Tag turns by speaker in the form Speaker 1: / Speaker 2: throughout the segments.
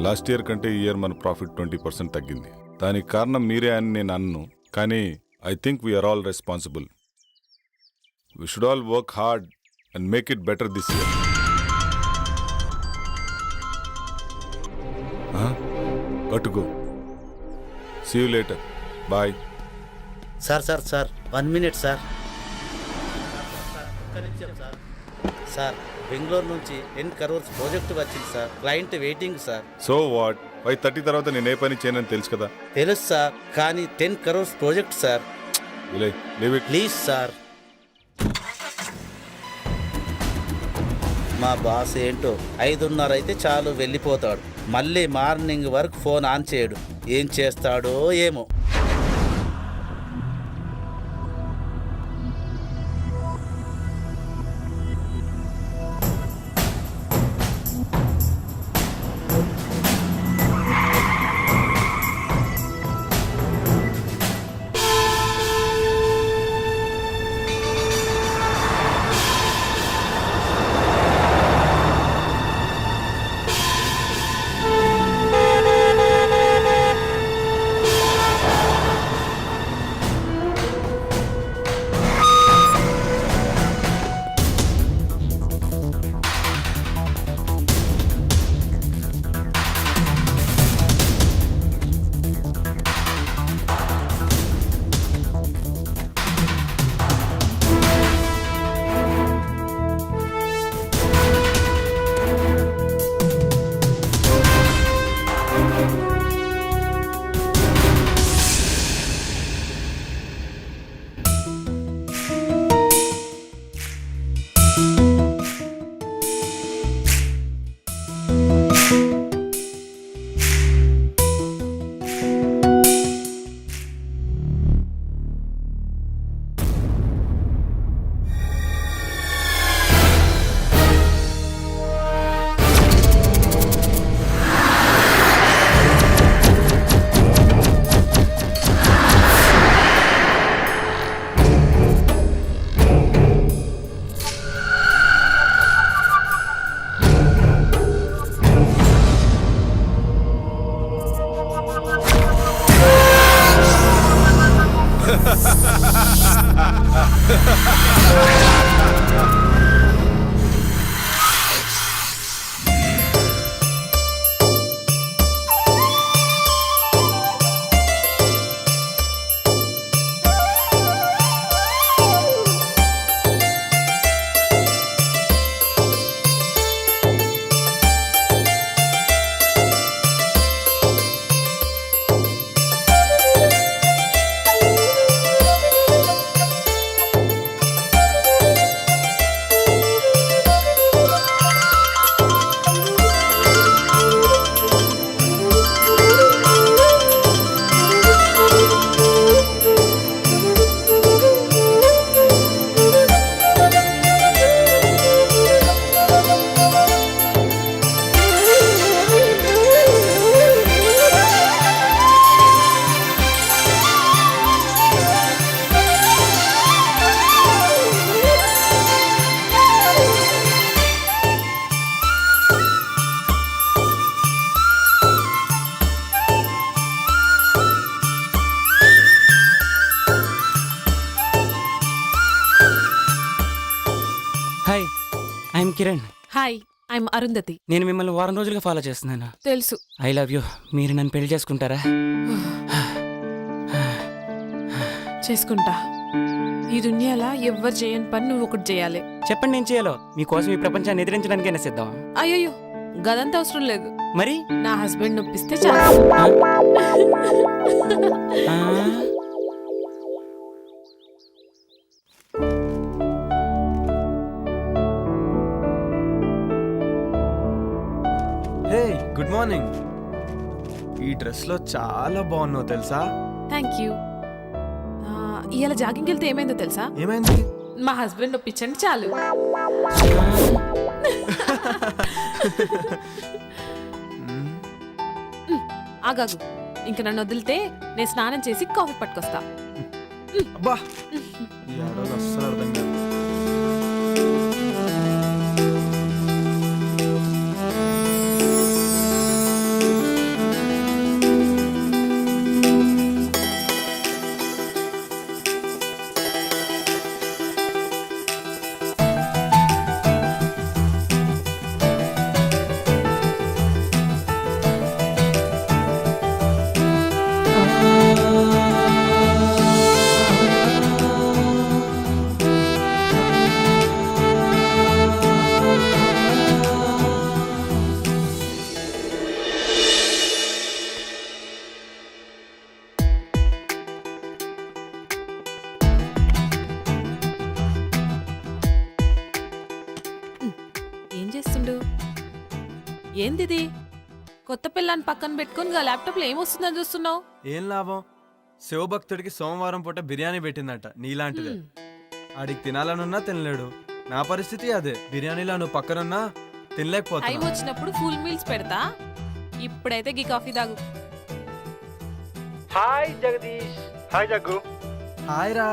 Speaker 1: Last year కంటే ఈ year మన ప్రాఫిట్ 20% తగ్గింది. దానికి కారణం మీరే అని నేను అన్ను, కానీ I think we are all responsible. We should all work hard and make it better this year. Go. See you later. Bye.
Speaker 2: Sir 1 minute sir. Sir Bengaluru నుంచి 10 crores ప్రాజెక్ట్ వచ్చింది sir. Client waiting sir.
Speaker 1: So what? 5:30 తర్వాత నేను ఏ పని చేయనని తెలుసు కదా.
Speaker 2: తెలుసు sir, కానీ 10 crores project sir.
Speaker 1: Leave it
Speaker 2: please sir. మా బాస్ ఏంటో 5:30 అయితే చాలు వెళ్ళిపోతాడు. మళ్ళీ మార్నింగ్ వరకు ఫోన్ ఆన్ చేయడు. ఏం చేస్తాడో ఏమో.
Speaker 3: I'm Kiran.
Speaker 4: Hi, I'm Arundhati.
Speaker 3: నేను మిమ్మల్ని వారం రోజులుగా ఫాలో చేస్తున్నాను.
Speaker 4: తెలుసు.
Speaker 3: I love you. మీరు నన్ను పెళ్లి చేసుకుంటారా?
Speaker 4: చేసుకుంటా. ఈ దునియాలో ఎవ్వరు చేయని పని నువ్వు ఒకటి చేయాలి.
Speaker 3: చెప్పండి, నేను చేయాలో. మీకోసం ఈ ప్రపంచాన్ని ఎదిరించడానికైనా సిద్ధం.
Speaker 4: అయ్యో, గదంతా అవసరం లేదు.
Speaker 3: మరి
Speaker 4: నా హస్బెండ్ నొప్పిస్తే చాలు.
Speaker 5: హే, గుడ్ మార్నింగ్. ఈ డ్రెస్లో చాలా బాగున్నావు తెలుసా?
Speaker 4: Thank you. ఇవాళ జాగింగ్ వెళ్తే ఏమైందో తెలుసా?
Speaker 5: ఏమైంది?
Speaker 4: మా హస్బెండ్ ఒప్పించండి చాలు. ఆగాగు, ఇంక నన్ను వదిలితే నేను స్నానం చేసి కాఫీ పట్టుకొస్తా.
Speaker 5: అబ్బా ఈ ఆడవాళ్ళు అస్సలు అర్థం కాదు.
Speaker 4: ఏం చేస్తుండు? ఏందిది? కొత్త పిల్లని పక్కన పెట్టుకుని ల్యాప్టాప్లో ఏమొస్తుందని చూస్తున్నావు?
Speaker 5: ఏం లాభం? శివభక్తుడికి సోమవారం పూట బిర్యానీ పెట్టిందట నీలాంటిదే. ఆడికి తినాలనున్నా తినలేడు. నా పరిస్థితి అదే. బిర్యానీలో నువ్వు పక్కనున్నా
Speaker 4: టైం
Speaker 5: తినలేకపోతున్నా.
Speaker 4: వచ్చినప్పుడు ఫుల్ మీల్స్ పెడతా. ఇప్పుడైతే గీ కాఫీ తాగు.
Speaker 6: Hi Jagadish. Hi Jaggu.
Speaker 5: Hi రా.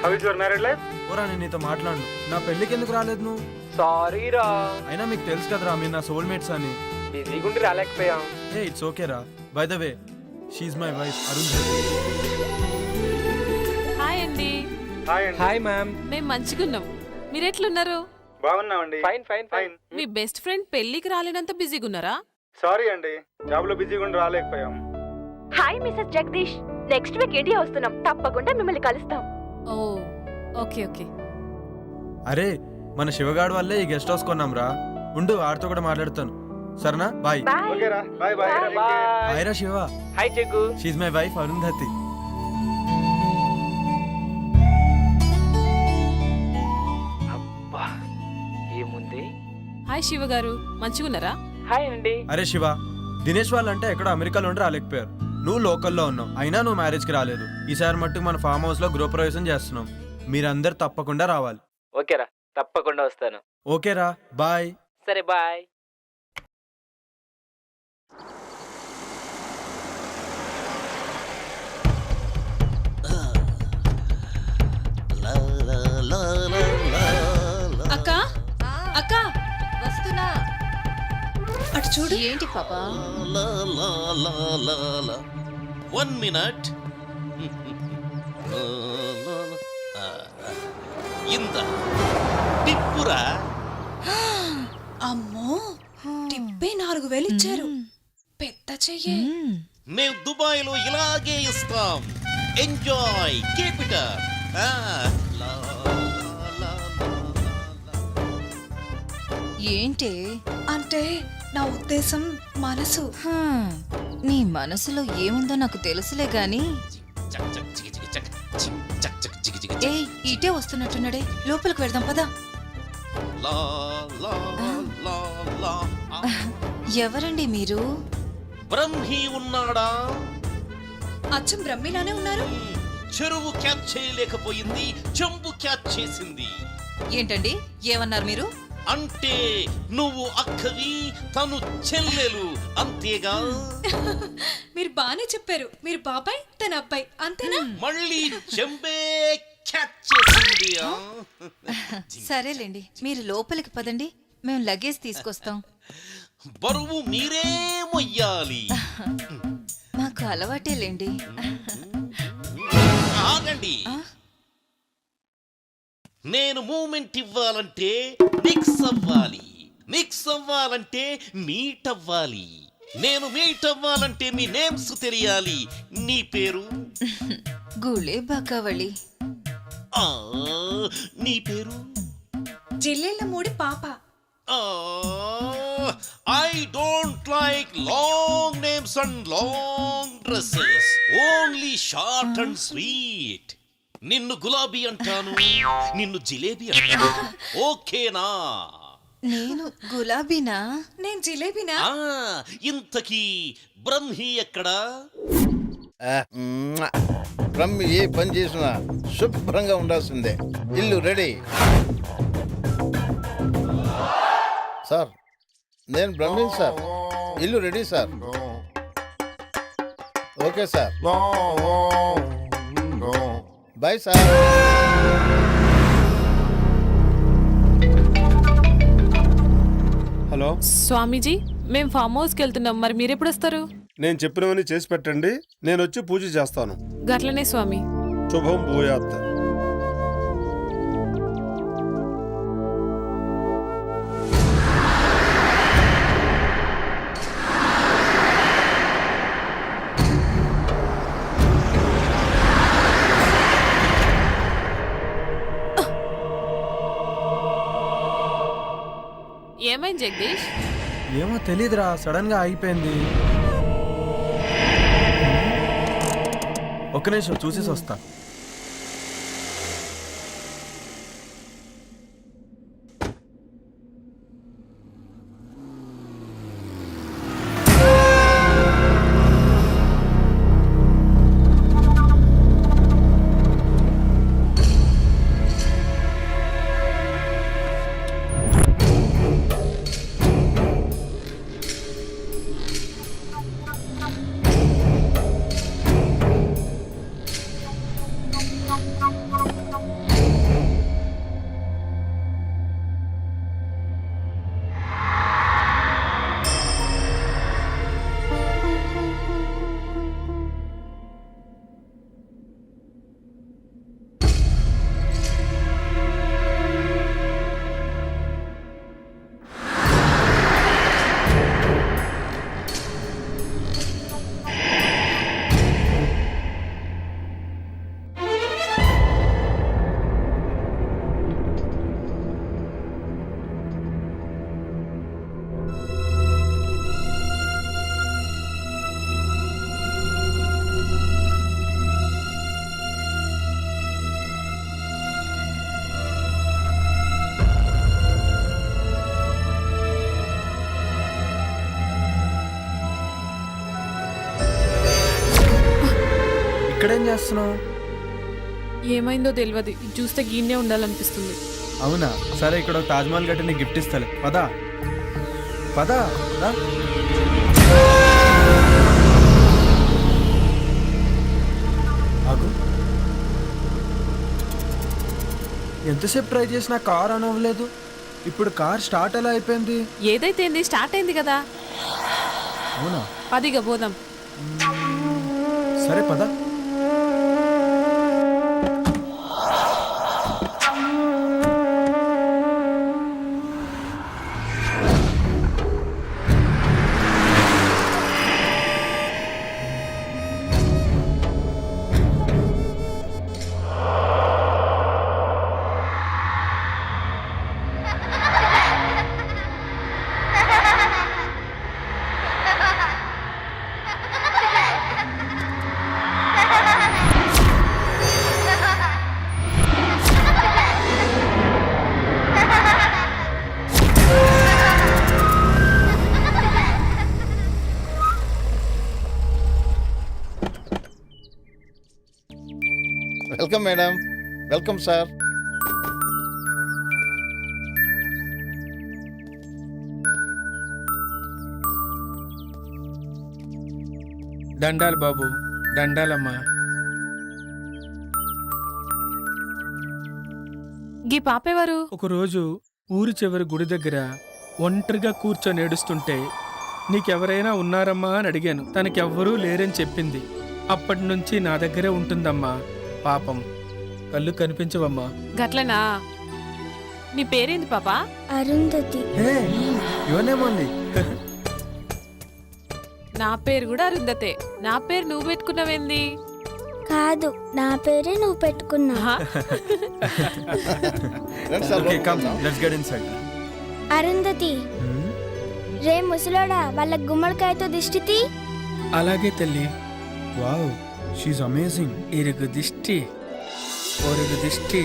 Speaker 6: How is your married life?
Speaker 5: ఓరా నేను నీతో మాట్లాడు. నా పెళ్ళికి ఎందుకు రాలేదు నువ్వు?
Speaker 6: సారీ రా,
Speaker 5: అయినా మీకు తెలుసు కదరా మీరు నా సోల్మేట్స్ అని.
Speaker 6: బిజీగుండి రాలేకపోయాం.
Speaker 5: ఏ ఇట్స్ ఓకే రా. By the way she's my wife Arun.
Speaker 4: Hi అండి.
Speaker 6: హాయ్ అండి. Hi ma'am.
Speaker 4: మేము మంచిగున్నాం. మీరెట్లున్నారు?
Speaker 6: బాగున్నామండి. Fine fine fine.
Speaker 4: మీ బెస్ట్ ఫ్రెండ్ పెళ్లికి రాలేనంత బిజీగా ఉన్నారా?
Speaker 6: సారీ అండి, జాబ్ లో బిజీగుండి రాలేకపోయాం.
Speaker 7: Hi mister Jagadish, next week India వస్తున్నాం, తప్పకుండా మిమ్మల్ని కలుస్తాం.
Speaker 4: Oh okay okay.
Speaker 5: అరే మన శివగాడు వల్లే ఈ గెస్ట్ హౌస్ కొన్నాం రా. ఉండు ఆడితో కూడా మాట్లాడుతాను. సరేనా? బాయ్.
Speaker 7: బాయ్.
Speaker 6: ఓకే రా, బాయ్ బాయ్.
Speaker 5: హాయ్ రా Shiva.
Speaker 6: Hi Jaggu.
Speaker 5: She my wife Arundhati.
Speaker 6: అబ్బా ఏముంది.
Speaker 4: హాయ్ శివ గారు, మంచిగున్నారా?
Speaker 6: హాయ్ అండి.
Speaker 5: అరే శివ, దినేష్ వాళ్ళంటే ఎక్కడో అమెరికాలో ఉండి రాలేకపోయారు. నువ్వు లోకల్లో ఉన్నావు, అయినా నువ్వు మ్యారేజ్కి రాలేదు. ఈసారి మట్టుకు మన ఫామ్ హౌస్ లో గృహప్రవేశం చేస్తున్నాం. మీరందరు తప్పకుండా రావాలి.
Speaker 8: ఓకేరా, తప్పకుండా వస్తాను.
Speaker 5: ఓకేరా, బాయ్.
Speaker 8: సరే బాయ్.
Speaker 4: అక్క అక్క
Speaker 9: వస్తున్నా.
Speaker 4: అటు చూడు.
Speaker 9: ఏంటి పాపా?
Speaker 10: 1 minute. ఇంత టిప్పురా.
Speaker 9: అమ్మో, టిప్పే 4000 ఇచ్చారు. పెద్ద చెయ్యే.
Speaker 10: మేము దుబాయ్ లో ఇలాగే ఇస్తాం. Enjoy, keep it up.
Speaker 9: ఏంటి అంటే నా ఉద్దేశం మనసు. నీ మనసులో ఏముందో నాకు తెలుసులే గాని. ఏ ఇటే వస్తున్నట్టున్నాడే, లోపలికి వెళ్దాం పదా. ఎవరండి మీరు?
Speaker 10: బ్రహ్మి ఉన్నాడా?
Speaker 9: అచ్చం బ్రహ్మిలానే ఉన్నారు.
Speaker 10: చెరువు క్యాచ్ చేయలేకపోయింది, చెంబు క్యాచ్ చేసింది.
Speaker 9: ఏంటండి ఏమన్నారు మీరు?
Speaker 10: అంటే నువ్వు అక్కవి, తను చెల్లెలు, అంతేగా?
Speaker 9: మీరు బానే చెప్పారు. మీరు బాబాయ్, తన అబ్బాయి, అంతేనా?
Speaker 10: మళ్ళీ చెంబే క్యాచ్ చేసింది.
Speaker 9: సరేలేండి, మీరు లోపలికి పదండి, మేము లగేజ్ తీసుకొస్తాం.
Speaker 10: బరువు మీరే మొయ్యాలి.
Speaker 9: మాకు అలవాటేలేండి.
Speaker 10: ఆగండి. నేను మూమెంట్ ఇవ్వాలంటే మిక్స్ అవ్వాలి, మిక్స్ అవ్వాలంటే మీట్ అవ్వాలి, నేను మీట్ అవ్వాలంటే మీ నేమ్స్ తెలియాలి. నీ పేరు?
Speaker 9: గుళే బకావళి.
Speaker 10: నీ పేరు?
Speaker 9: జిల్లెళ్ళ మూడి పాప.
Speaker 10: I don't like long names and long dresses. Only short and sweet. నిన్ను గులాబీ అంటాను, నిన్ను జిలేబీ అంటాను. ఓకేనా?
Speaker 9: నేను గులాబీనా? నేను జిలేబీనా?
Speaker 10: ఇంతకీ బ్రహ్మి ఎక్కడా?
Speaker 2: ఫ్రమ్ ఏ పని చేసినా శుభ్రంగా ఉండాల్సిందే. ఇల్లు రెడీ. సార్ నేను బ్రహ్మిన్ సార్. ఇల్లు ready sir. Okay sir. Bye sir.
Speaker 5: Hello,
Speaker 4: Swamiji, మేము ఫామ్ హౌస్కి వెళ్తున్నాం. మరి మీరెప్పుడు వస్తారు?
Speaker 5: నేను చెప్పినవన్నీ చేసి పెట్టండి, నేను వచ్చి పూజ చేస్తాను.
Speaker 4: గట్లనే స్వామి.
Speaker 5: శుభం భూయాత్.
Speaker 4: ఏమైంది జగదీష్?
Speaker 5: ఏమో తెలీదురా, సడన్ గా ఆగిపోయింది. ఒక్క నిమిషం చూసేసి వస్తా. ఇక్కడేం చేస్తున్నావు?
Speaker 4: ఏమైందో తెలియదు. ఇది చూస్తే గీన్నే ఉండాలనిపిస్తుంది.
Speaker 5: అవునా, సరే ఇక్కడ ఒక తాజ్మహల్ కట్టి నీకు గిఫ్ట్ ఇస్తాలే. పదా పదా రా. ఆగు. ఎంతసేపు ట్రై చేసినా కార్ ఆన్ అవ్వలేదు. ఇప్పుడు కార్ స్టార్ట్ ఎలా అయిపోయింది?
Speaker 4: ఏదైతే ఏంది, స్టార్ట్ అయింది కదా.
Speaker 5: అవునా,
Speaker 4: పదిగా పోదాం.
Speaker 5: సరే పదా.
Speaker 2: Welcome madam. Welcome sir.
Speaker 11: దండాలు బాబు, దండాలమ్మా.
Speaker 4: గీ పాపేవారు?
Speaker 11: ఒకరోజు ఊరి చివరి గుడి దగ్గర ఒంటరిగా కూర్చొని ఏడుస్తుంటే నీకెవరైనా ఉన్నారమ్మా అని అడిగాను. తనకెవ్వరూ లేరని చెప్పింది. అప్పటి నుంచి నా దగ్గరే ఉంటుందమ్మా. పాపం, కళ్ళు కనిపించవమ్మా.
Speaker 4: గట్లనా? నీ పేరేంది పాపా?
Speaker 7: అరుంధతి.
Speaker 5: ఇవన్నేమోంది.
Speaker 4: నా పేరు కూడా అరుంధతే. నా పేరు నువ్వు పెట్టుకున్నావేంది?
Speaker 7: కాదు, నా పేరే నువ్వు పెట్టుకున్నా.
Speaker 5: Okay, come, let's get inside.
Speaker 7: Arundhati, రే ముసలోడా, వాళ్ళ గుమ్మడికాయతో దిష్టి తీ.
Speaker 11: అలాగే తల్లి.
Speaker 5: Wow, she's amazing.
Speaker 11: ఇరుగు దిష్టి, పొరుగు దిష్టి,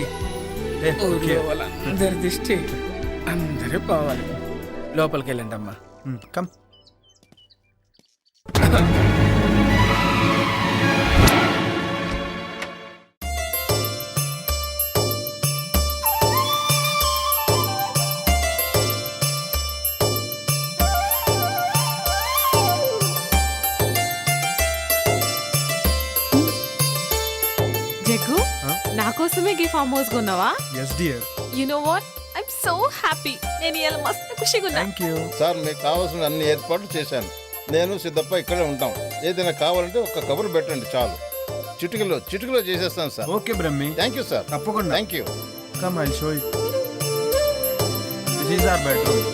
Speaker 11: ఊర్లో వాళ్ళందరి దిష్టి అందరూ పోవాలి. లోపలికి వెళ్ళండి అమ్మా.
Speaker 5: Come.
Speaker 4: జగ్గు
Speaker 5: Huh?
Speaker 4: నా కోసమే గీ ఫామ్ హౌస్ కొన్నావా?
Speaker 5: Yes dear.
Speaker 4: You know what, I'm so happy. నేను ఇలా మస్తు ఖుషిగా ఉన్నా.
Speaker 5: Thank you.
Speaker 12: సార్ మీకు కావాల్సిన అన్ని ఏర్పాట్లు చేశాను. నేను సిద్ధప్ప ఇక్కడే ఉంటాం. ఏదైనా కావాలంటే ఒక్క కబురు పెట్టండి చాలు. చిటికలో చేసేస్తాను sir.
Speaker 5: Okay Brahmi.
Speaker 12: Thank you sir.
Speaker 5: తప్పకుండా.
Speaker 12: Thank you.
Speaker 5: Come I show you. This is our bedroom.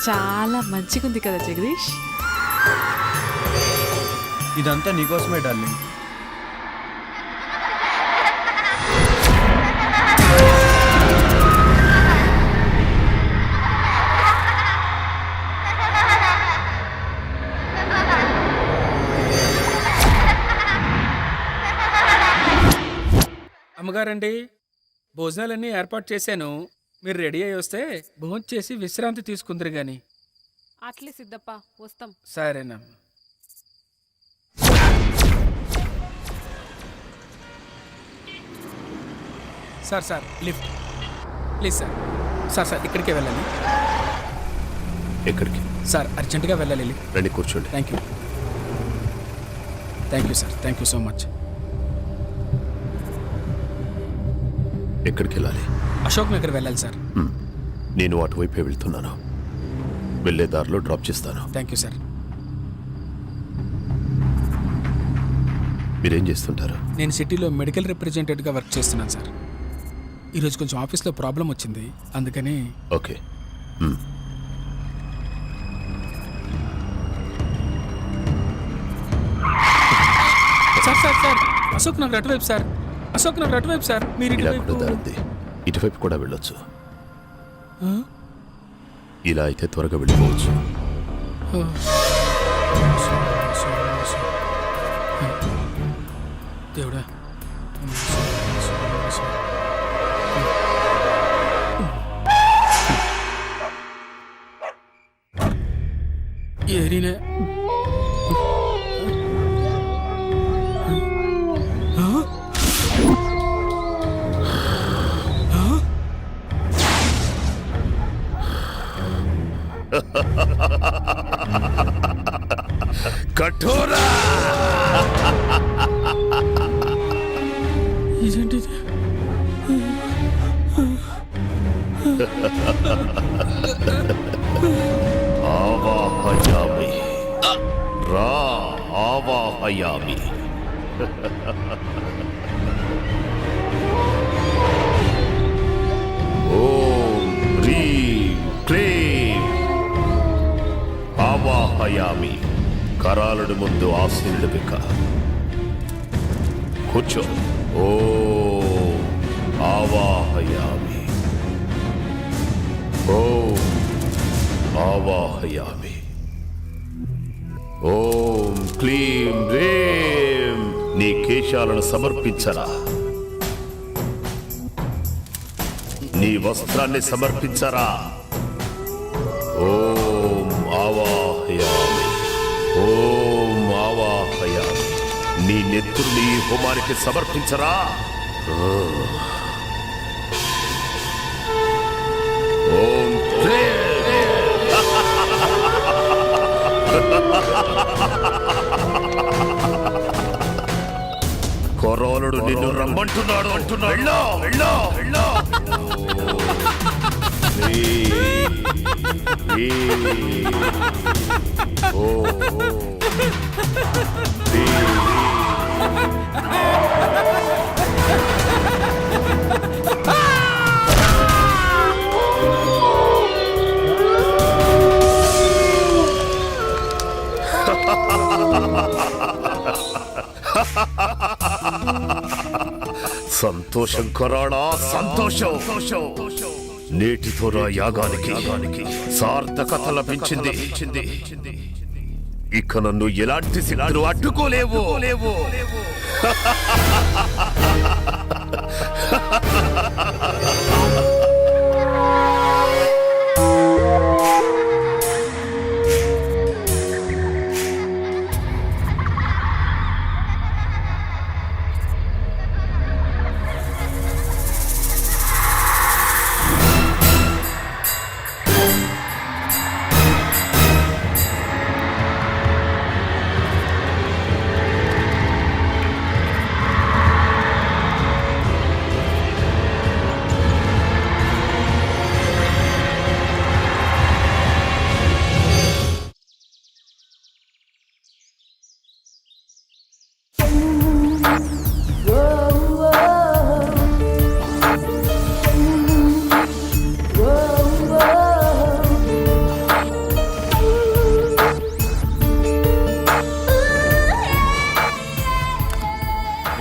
Speaker 4: చాలా మంచిగా ఉంది కదా జగదీష్.
Speaker 5: ఇదంతా నీకోసమే డార్లింగ్.
Speaker 11: అమ్మగారండి, భోజనాలన్నీ ఏర్పాటు చేశాను. మీరు రెడీ అయ్యి వస్తే భోజనం చేసి విశ్రాంతి తీసుకుందరు గాని.
Speaker 4: అట్లే సిద్ధప్ప, వస్తాం.
Speaker 11: సరేనమ్మా. Sir lift please sir. Sir ఇక్కడికే వెళ్ళాలి.
Speaker 10: ఎక్కడికి?
Speaker 11: సార్ అర్జెంటుగా వెళ్ళాలి.
Speaker 10: రండి కూర్చోండి.
Speaker 11: Thank you sir. Thank you so much.
Speaker 10: ఎక్కడికి వెళ్ళాలి?
Speaker 11: అశోక్ నగర్ వెళ్ళాలి సార్.
Speaker 10: నేను అటువైపే వెళ్తున్నాను. వెళ్ళే దారిలో డ్రాప్ చేస్తాను.
Speaker 11: Thank you sir.
Speaker 10: మీరేం చేస్తుంటారు?
Speaker 11: నేను సిటీలో మెడికల్ రిప్రజెంటేటివ్గా వర్క్ చేస్తున్నాను సార్. ఈరోజు కొంచెం ఆఫీస్లో ప్రాబ్లం వచ్చింది, అందుకని.
Speaker 10: ఓకే.
Speaker 11: సార్ అశోక్ నగర్ అటువైపు సార్. అశోక్ నగర్ అటువైపు సార్. మీరు
Speaker 10: ఇలా
Speaker 11: ఇటువైపు.
Speaker 10: కూడా దారి ఉంది. ఇటువైపు కూడా వెళ్ళొచ్చు. ఇలా అయితే త్వరగా వెళ్ళిపోవచ్చు.
Speaker 11: దేవుడా. ఏరినే.
Speaker 10: కఠోరా!
Speaker 11: ఇదేంటి?
Speaker 10: ఆవాహయామి రా ఆవాహయామి. ఓం హ్రీం క్లీం ఆవాహయామి. కరాలుడు ముందు ఆశీనుడు బిక్క. కూర్చో. ఓం ఆవాహయామి. ఓం ఆవాహయామి. ఓం క్లీం రేం. నీ కేశాలను సమర్పించరా. నీ వస్త్రాన్ని సమర్పించరా. ఓం ఆవాహయామి. ఓం ఆవాహయామి. నీ నెత్తుర్ని ఈ హోమానికి సమర్పించరా. ఓం కొరోలుడు నిన్ను రమ్మంటున్నాడు అంటున్నాడు. సంతోషం కొరాడా, సంతోషం. నేటితో నా యాగానికి సార్థకత లభించింది. ఇక నన్ను ఎలాంటి సిద్ధులు అడ్డుకోలేవు.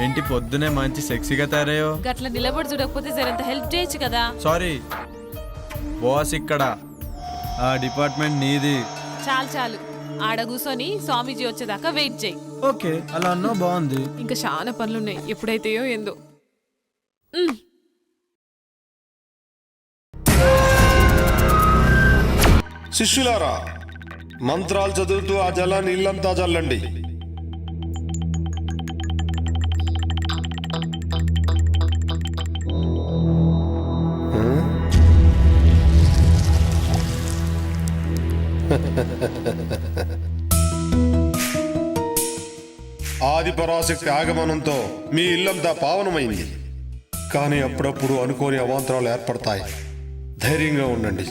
Speaker 5: ఏంటి పొద్దునే మంచి సెక్సీగా తయారయ్యో?
Speaker 4: గట్ల నిలబడి చూడకపోతే జరంత హెల్ప్ చేయొచ్చు కదా.
Speaker 5: సారీ బాస్, ఇక్కడ ఆ డిపార్ట్మెంట్ నీది.
Speaker 4: చాలు చాలు, ఆడ కూర్చొని స్వామీజీ వచ్చేదాకా వెయిట్ చేయి.
Speaker 5: ఓకే, అలా అన్నా బాగుంది.
Speaker 4: ఇంకా చాలా పనులున్నాయి, ఎప్పుడైతేయో ఏందో.
Speaker 13: శిష్యులారా, మంత్రాలు చదువుతూ ఆ జలాన్ని ఇల్లంతా చల్లండి. ఆది పరాశక్తి ఆగమనంతో మీ ఇల్లంతా పావనమైంది. కానీ అప్పుడప్పుడు అనుకోని అవాంతరాలు ఏర్పడతాయి. ధైర్యంగా ఉండండి.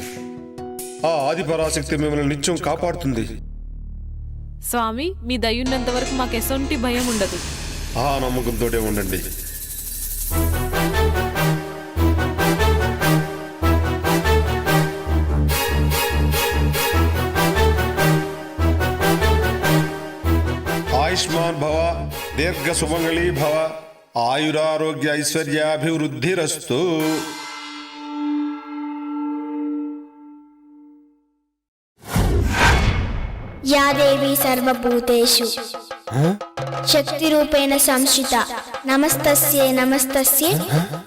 Speaker 13: ఆ ఆది పరాశక్తి మిమ్మల్ని నిత్యం కాపాడుతుంది.
Speaker 4: స్వామి, మీ దయ్యున్నంత వరకు మాకు ఎసొంటి భయం ఉండదు.
Speaker 13: ఆ నమ్మకంతోనే ఉండండి. ఆయుష్మాన్ భవ, దీర్ఘ సుమంగళీ భవ, ఆయురారోగ్య ఐశ్వర్యాభివృద్ధిరస్తు.
Speaker 14: యా దేవి సర్వభూతేషు శక్తి రూపేణ సంస్థిత నమస్తస్యై నమస్తస్యై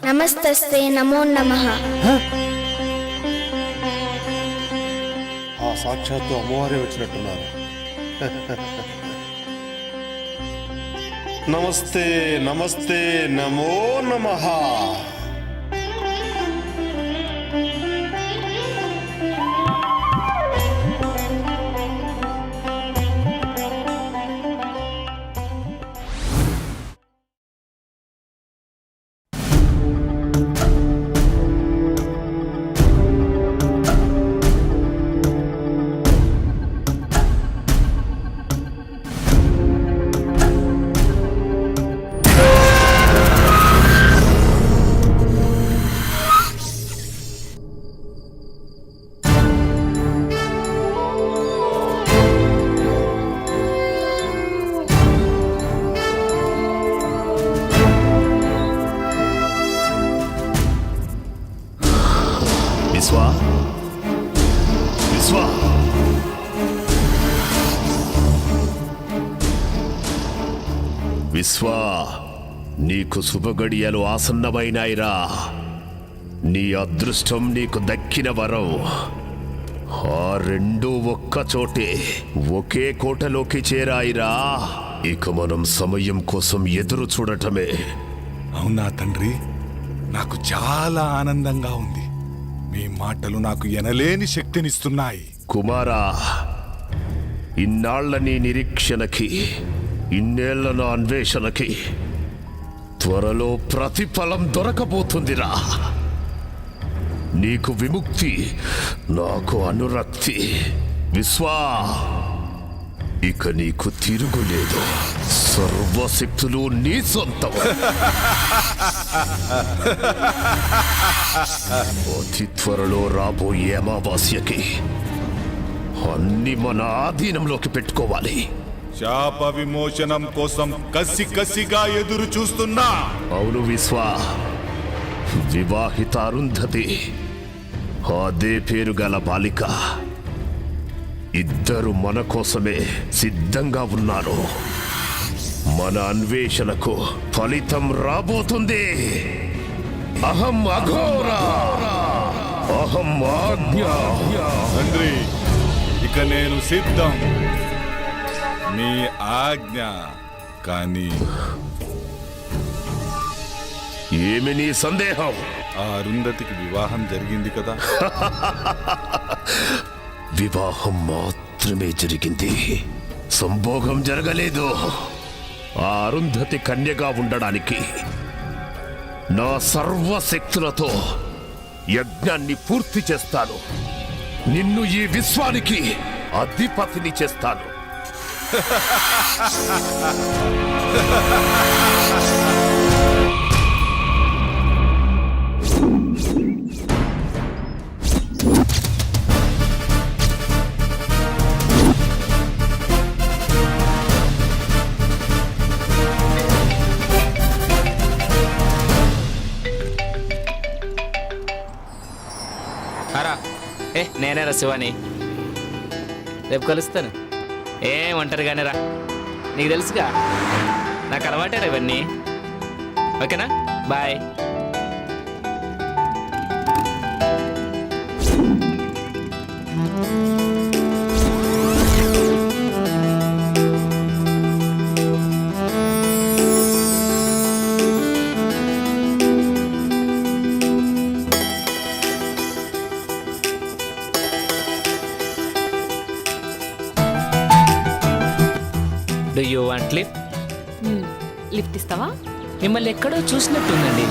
Speaker 14: నమస్తస్యై నమో నమః.
Speaker 13: ఆ సాక్షాత్తు అమ్మవారే వచ్చినట్టున్నారు. నమస్తే నమస్తే నమో నమః.
Speaker 10: విశ్వా, నీకు శుభగడియలు ఆసన్నమైనాయిరా. నీ అదృష్టం నీకు దక్కిన వరం. ఆ రెండు ఒక్క చోటే ఒకే కోటలోకి చేరాయిరా. ఇక మనం సమయం కోసం ఎదురు చూడటమే.
Speaker 1: అవునా తండ్రి, నాకు చాలా ఆనందంగా ఉంది. మీ మాటలు నాకు ఎనలేని శక్తినిస్తున్నాయి.
Speaker 10: కుమారా, ఇన్నాళ్ల నీ నిరీక్షణకి, ఇన్నేళ్ల నా అన్వేషణకి త్వరలో ప్రతిఫలం దొరకబోతుందిరా. నీకు విముక్తి, నాకు అనురక్తి. విశ్వా, ఇక నీకు తిరుగులేదు. సర్వశక్తులు నీ సొంతం. అతి త్వరలో రాబోయే అమావాస్యకి అన్ని మన ఆధీనంలోకి పెట్టుకోవాలి.
Speaker 1: శాప విమోచనం కోసం కసిగా ఎదురు చూస్తున్నా.
Speaker 10: అవును విశ్వా, వివాహిత అరుంధతి, అదే పేరు గల బాలిక, ఇద్దరు మన కోసమే సిద్ధంగా ఉన్నారు. మన అన్వేషణకు ఫలితం రాబోతుంది. అహం అఘోర, అహం ఆజ్ఞ.
Speaker 1: తండ్రి, ఇక నేను సిద్ధం. మీ ఆజ్ఞ. కానీ
Speaker 10: ఏమి నీ సందేహం?
Speaker 1: ఆ అరుంధతికి వివాహం జరిగింది కదా?
Speaker 10: వివాహం మాత్రమే జరిగింది, సంభోగం జరగలేదు. ఆ అరుంధతి కన్యగా ఉండడానికి నా సర్వశక్తులతో యజ్ఞాన్ని పూర్తి చేస్తాను. నిన్ను ఈ విశ్వానికి అధిపతిని చేస్తాను.
Speaker 8: నేనేరా శివాని. రేపు కలుస్తాను. ఒంటరిగానే రా, నీకు తెలుసుగా నాకు అలవాటేరా ఇవన్నీ. ఓకేనా, bye. Do you want lift?
Speaker 4: Lift ఇస్తావా?
Speaker 8: మిమ్మల్ని ఎక్కడో చూసినట్టుందండి.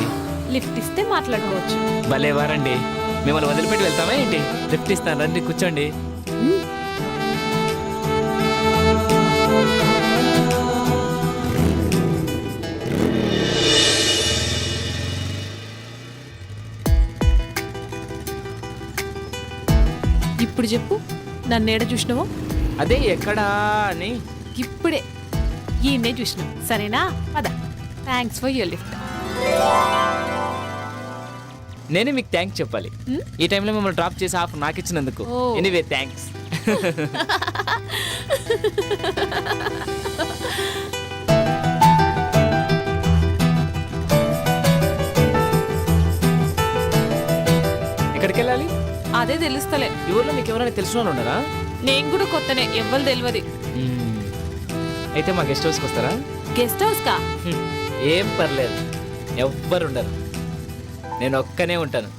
Speaker 4: లిఫ్ట్ ఇస్తే మాట్లాడుకోవచ్చు.
Speaker 8: భలేవారండి, మిమ్మల్ని వదిలిపెట్టి వెళ్తామా ఏంటి? లిఫ్ట్ ఇస్తాను, రండి కూర్చోండి.
Speaker 4: ఇప్పుడు చెప్పు, నన్ను ఏడ చూసినావో?
Speaker 8: అదే ఎక్కడా అని.
Speaker 4: ఇప్పుడే ఈయన్నే చూసినావు, సరేనా? పద. Thanks for your lift.
Speaker 8: నేనే మీకు థ్యాంక్స్ చెప్పాలి. ఈ టైంలో మిమ్మల్ని డ్రాప్ చేసి ఆఫర్ నాకు ఇచ్చినందుకు. Anyway thanks. ఎక్కడికి వెళ్ళాలి?
Speaker 4: అదే తెలుస్తలే.
Speaker 8: ఈ ఊర్లో మీకు ఎవరైనా తెలిసిన వాళ్ళు ఉన్నారా?
Speaker 4: నేను కూడా కొత్తనే, ఎవ్వరు తెలియదు.
Speaker 8: అయితే మా గెస్ట్ హౌస్కి వస్తారా?
Speaker 4: గెస్ట్ హౌస్ కా?
Speaker 8: ఏం పర్లేదు, ఎవ్వరు ఉండరు, నేను ఒక్కనే ఉంటాను.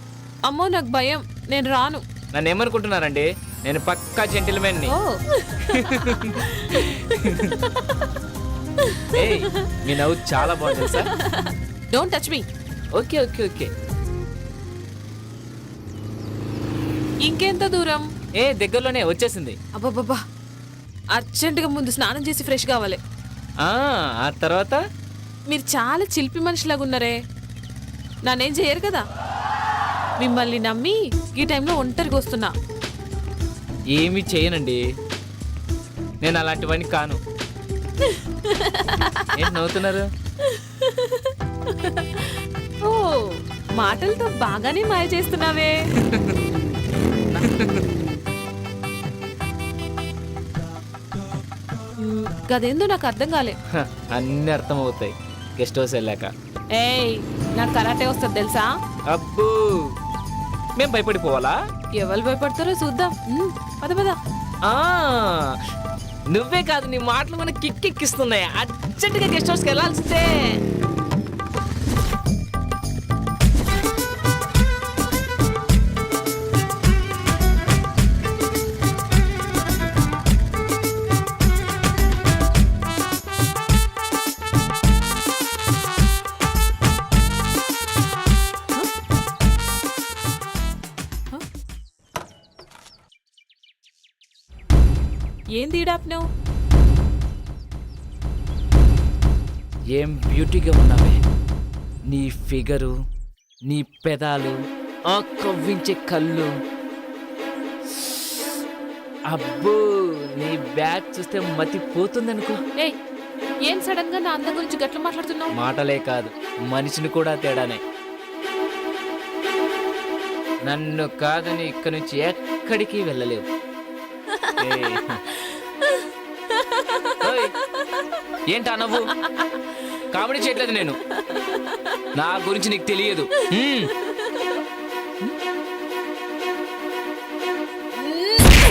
Speaker 4: అమ్మో నాకు భయం, నేను రాను.
Speaker 8: నన్ను ఏమనుకుంటున్నారండి, నేను పక్కా జెంటిల్మెన్ని. మీ నవ్వు చాలా బాగుంది sir.
Speaker 4: Don't touch me.
Speaker 8: Okay okay okay.
Speaker 4: ఇంకెంత దూరం?
Speaker 8: దగ్గరలోనే వచ్చేసింది.
Speaker 4: అబ్బాబ్బా, అర్జెంటుగా ముందు స్నానం చేసి ఫ్రెష్ కావాలి.
Speaker 8: ఆ తర్వాత?
Speaker 4: మీరు చాలా చిలిపి మనిషిలాగా ఉన్నారే, నన్నేం చేయరు కదా. మిమ్మల్ని నమ్మి ఈ టైంలో ఒంటరిగా వస్తున్నా.
Speaker 8: ఏమీ చేయనండి, నేను అలాంటివన్నీ కాను. ఏంటి నవ్వుతున్నారు?
Speaker 4: ఓ, మాటలతో బాగానే మాయ చేస్తున్నావే. గదేందో నాకు అర్థం కాలే.
Speaker 8: అన్ని అర్థం అవుతాయి గెస్ట్ హౌస్ వెళ్ళాక.
Speaker 4: ఏయ్, నాకు కరాటే వస్తుంది తెలుసా?
Speaker 8: అబ్బో, మేము భయపడిపోవాలా?
Speaker 4: ఎవరు భయపడతారో చూద్దాం. పద పద.
Speaker 8: నువ్వే కాదు, నీ మాటలు మనకి కిక్కెక్కిస్తున్నాయి. అర్జెంటుగా గెస్ట్ హౌస్కి వెళ్ళాల్సిందే.
Speaker 4: ఏంది ఈడాప్నావు?
Speaker 8: ఏం బ్యూటీగా ఉన్నావే, నీ ఫిగరు, నీ పెదాలు, ఆ కవ్వించే కళ్ళు. అబ్బో, నీ బ్యాగ్ చూస్తే మతి పోతుందనుకో.
Speaker 4: ఏయ్, ఏం సడన్ గా నా అందం గురించి గట్ల మాట్లాడుతున్నావు?
Speaker 8: మాటలే కాదు, మనిషిని కూడా తేడానే. నన్ను కాదని ఇక్కడి నుంచి ఎక్కడికి వెళ్ళలేవు. ఏంటా నవ్వు? కామెడీ చేయట్లేదు నేను, నా గురించి నీకు తెలియదు.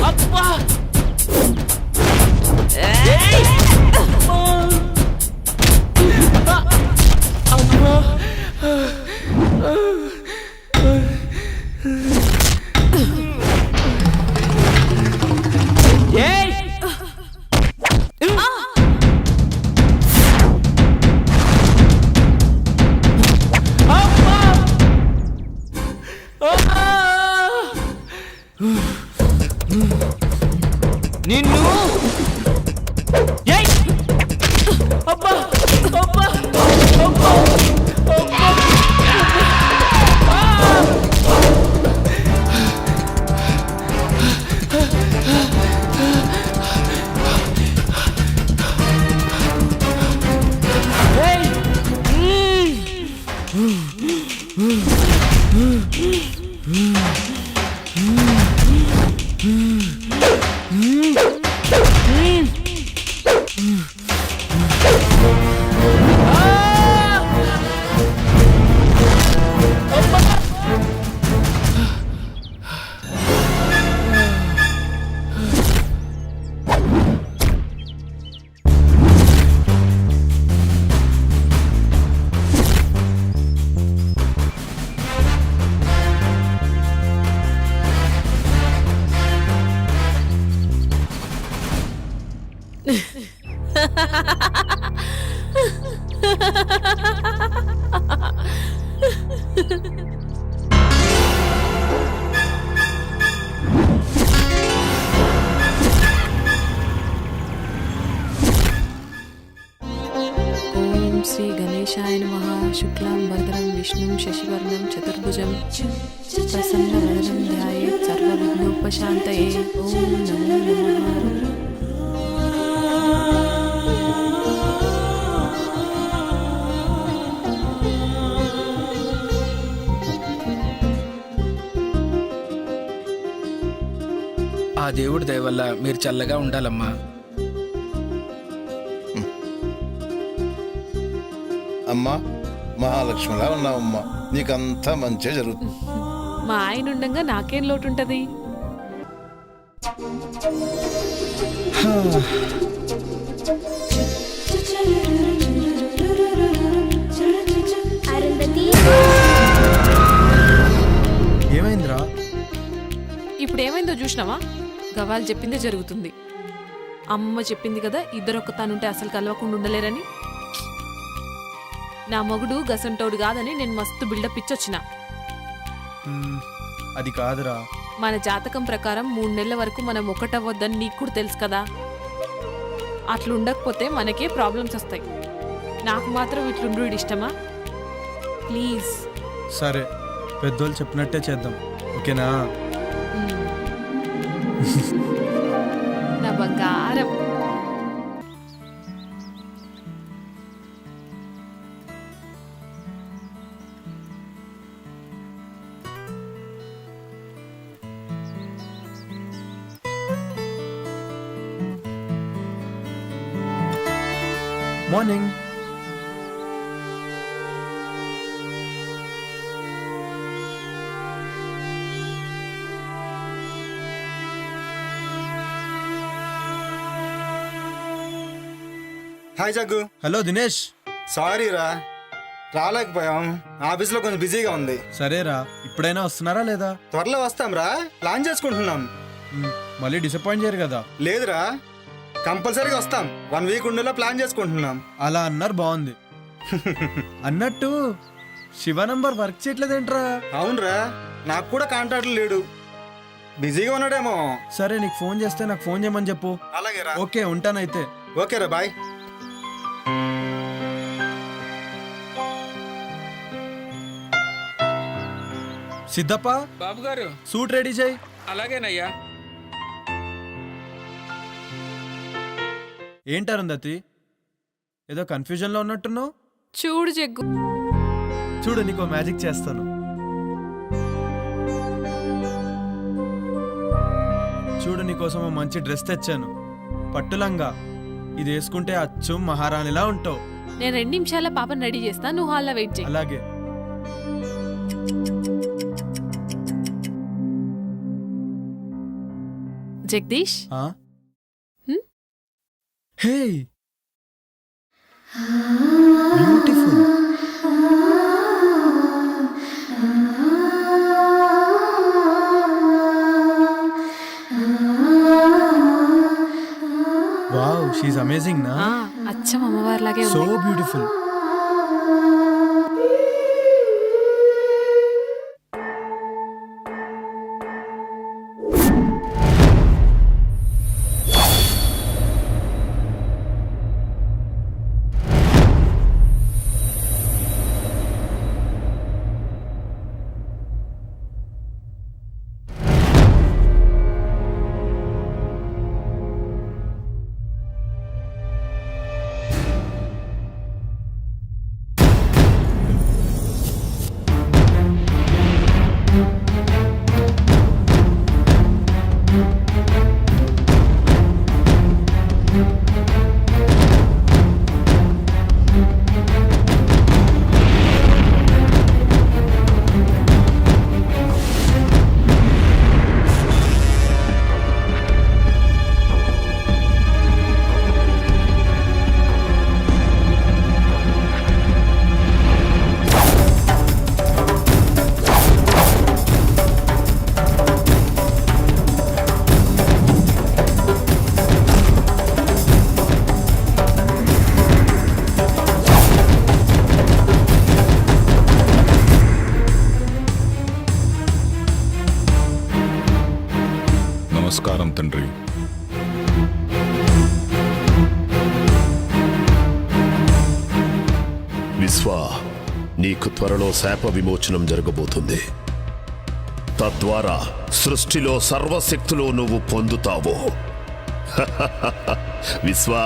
Speaker 8: అబ్బా, నిన్ను
Speaker 4: నమః శుక్లాం వరదరం విష్ణుం శశివర్ణం చతుర్భుజం ప్రసన్నవదనం ధ్యాయేత్ సర్వవిఘ్నోపశాంతయే. ఓం నమో నమః.
Speaker 11: ఆ దేవుడి దయ వల్ల మీరు చల్లగా ఉండాలమ్మా.
Speaker 12: అమ్మా మహాలక్ష్మిలా ఉన్నావమ్మా, నీకంతా మంచిగా జరుగుతుంది.
Speaker 4: మా ఆయన ఉండగా నాకేం లోటు ఉంటది?
Speaker 14: అరుంధతి,
Speaker 5: ఏమైందిరా?
Speaker 4: ఇప్పుడు ఏమైందో చూసినావా? గవాలు చెప్పిందే జరుగుతుంది. అమ్మ చెప్పింది కదా ఇద్దరొక్క తానుంటే అసలు కలవకుండా ఉండలేరని. నా మొగుడు గసంటోడు కాదని నేను మస్తు బిల్డప్ ఇచ్చొచ్చిన.
Speaker 5: అది కాదురా.
Speaker 4: మన జాతకం ప్రకారం 3 నెలల వరకు మనం ఒకటవ్వద్దని నీకు కూడా తెలుసు కదా. అట్లుండకపోతే మనకే ప్రాబ్లమ్స్ వస్తాయి. నాకు మాత్రం ఇట్లుండు ఇష్టమా? ప్లీజ్.
Speaker 5: సరే, పెద్దోళ్ళు చెప్పినట్టే చేద్దాం, ఓకేనా?
Speaker 4: నా బంగారం.
Speaker 5: Morning.
Speaker 15: Hi Jaggu.
Speaker 5: Hello Dinesh.
Speaker 15: Sorry రా, రాలేకపోయాం. ఆఫీస్లో కొంచెం బిజీగా ఉంది.
Speaker 5: సరేరా, ఇప్పుడైనా వస్తున్నారా లేదా?
Speaker 15: త్వరలో వస్తాం రా, ప్లాన్ చేసుకుంటున్నాం.
Speaker 5: మళ్ళీ డిసప్పాయింట్ చేయరు కదా?
Speaker 15: లేదురా, కంపల్సరీగా వస్తాం. 1 వీక్ ఉండేలా ప్లాన్ చేసుకుంటున్నాం.
Speaker 5: అలా అన్నారు, బాగుంది. అన్నట్టు శివ నంబర్ వర్క్ చేయట్లేదేంట్రా?
Speaker 15: అవునరా, నాకు కూడా కాంటాక్ట్ లేడు, బిజీగా ఉన్నాడేమో.
Speaker 5: సరే, నీకు ఫోన్ చేస్తే నాకు ఫోన్ చేయమని చెప్పు.
Speaker 15: అలాగే రా.
Speaker 5: ఓకే, ఉంటానైతే.
Speaker 15: ఓకే రా, బాయ్.
Speaker 5: సిద్ధప్ప
Speaker 11: బాబు గారు,
Speaker 5: సూట్ రెడీ చేయి.
Speaker 11: అలాగేనయ్యా.
Speaker 5: ఏంటారుందతి, ఏదో కన్ఫ్యూజన్లో ఉన్నట్టున్నావు?
Speaker 4: చూడు జగ్గు,
Speaker 5: చూడు నీకో మ్యాజిక్ చేస్తాను. చూడు, నీకోసం ఓ మంచి డ్రెస్ తెచ్చాను, పట్టులంగా. ఇది వేసుకుంటే అచ్చం మహారాణిలా ఉంటావు.
Speaker 4: నేను 2 నిమిషాల పాపని రెడీ చేస్తా, నువ్వు హాల్లో వెయిట్ చేయి.
Speaker 5: అలాగే.
Speaker 4: జగదీష్,
Speaker 5: హే, బ్యూటిఫుల్. వావ్, షీఈ్ అమేజింగ్ నా?
Speaker 4: అచ్చం అమ్మవారిలాగే
Speaker 5: సో
Speaker 4: ఉంది.
Speaker 5: బ్యూటిఫుల్.
Speaker 1: నమస్కారం తండ్రి.
Speaker 16: విశ్వ
Speaker 10: నీకు త్వరలో శాప విమోచనం జరగబోతుంది. తద్వారా సృష్టిలో సర్వశక్తులు నువ్వు పొందుతావు. విశ్వా,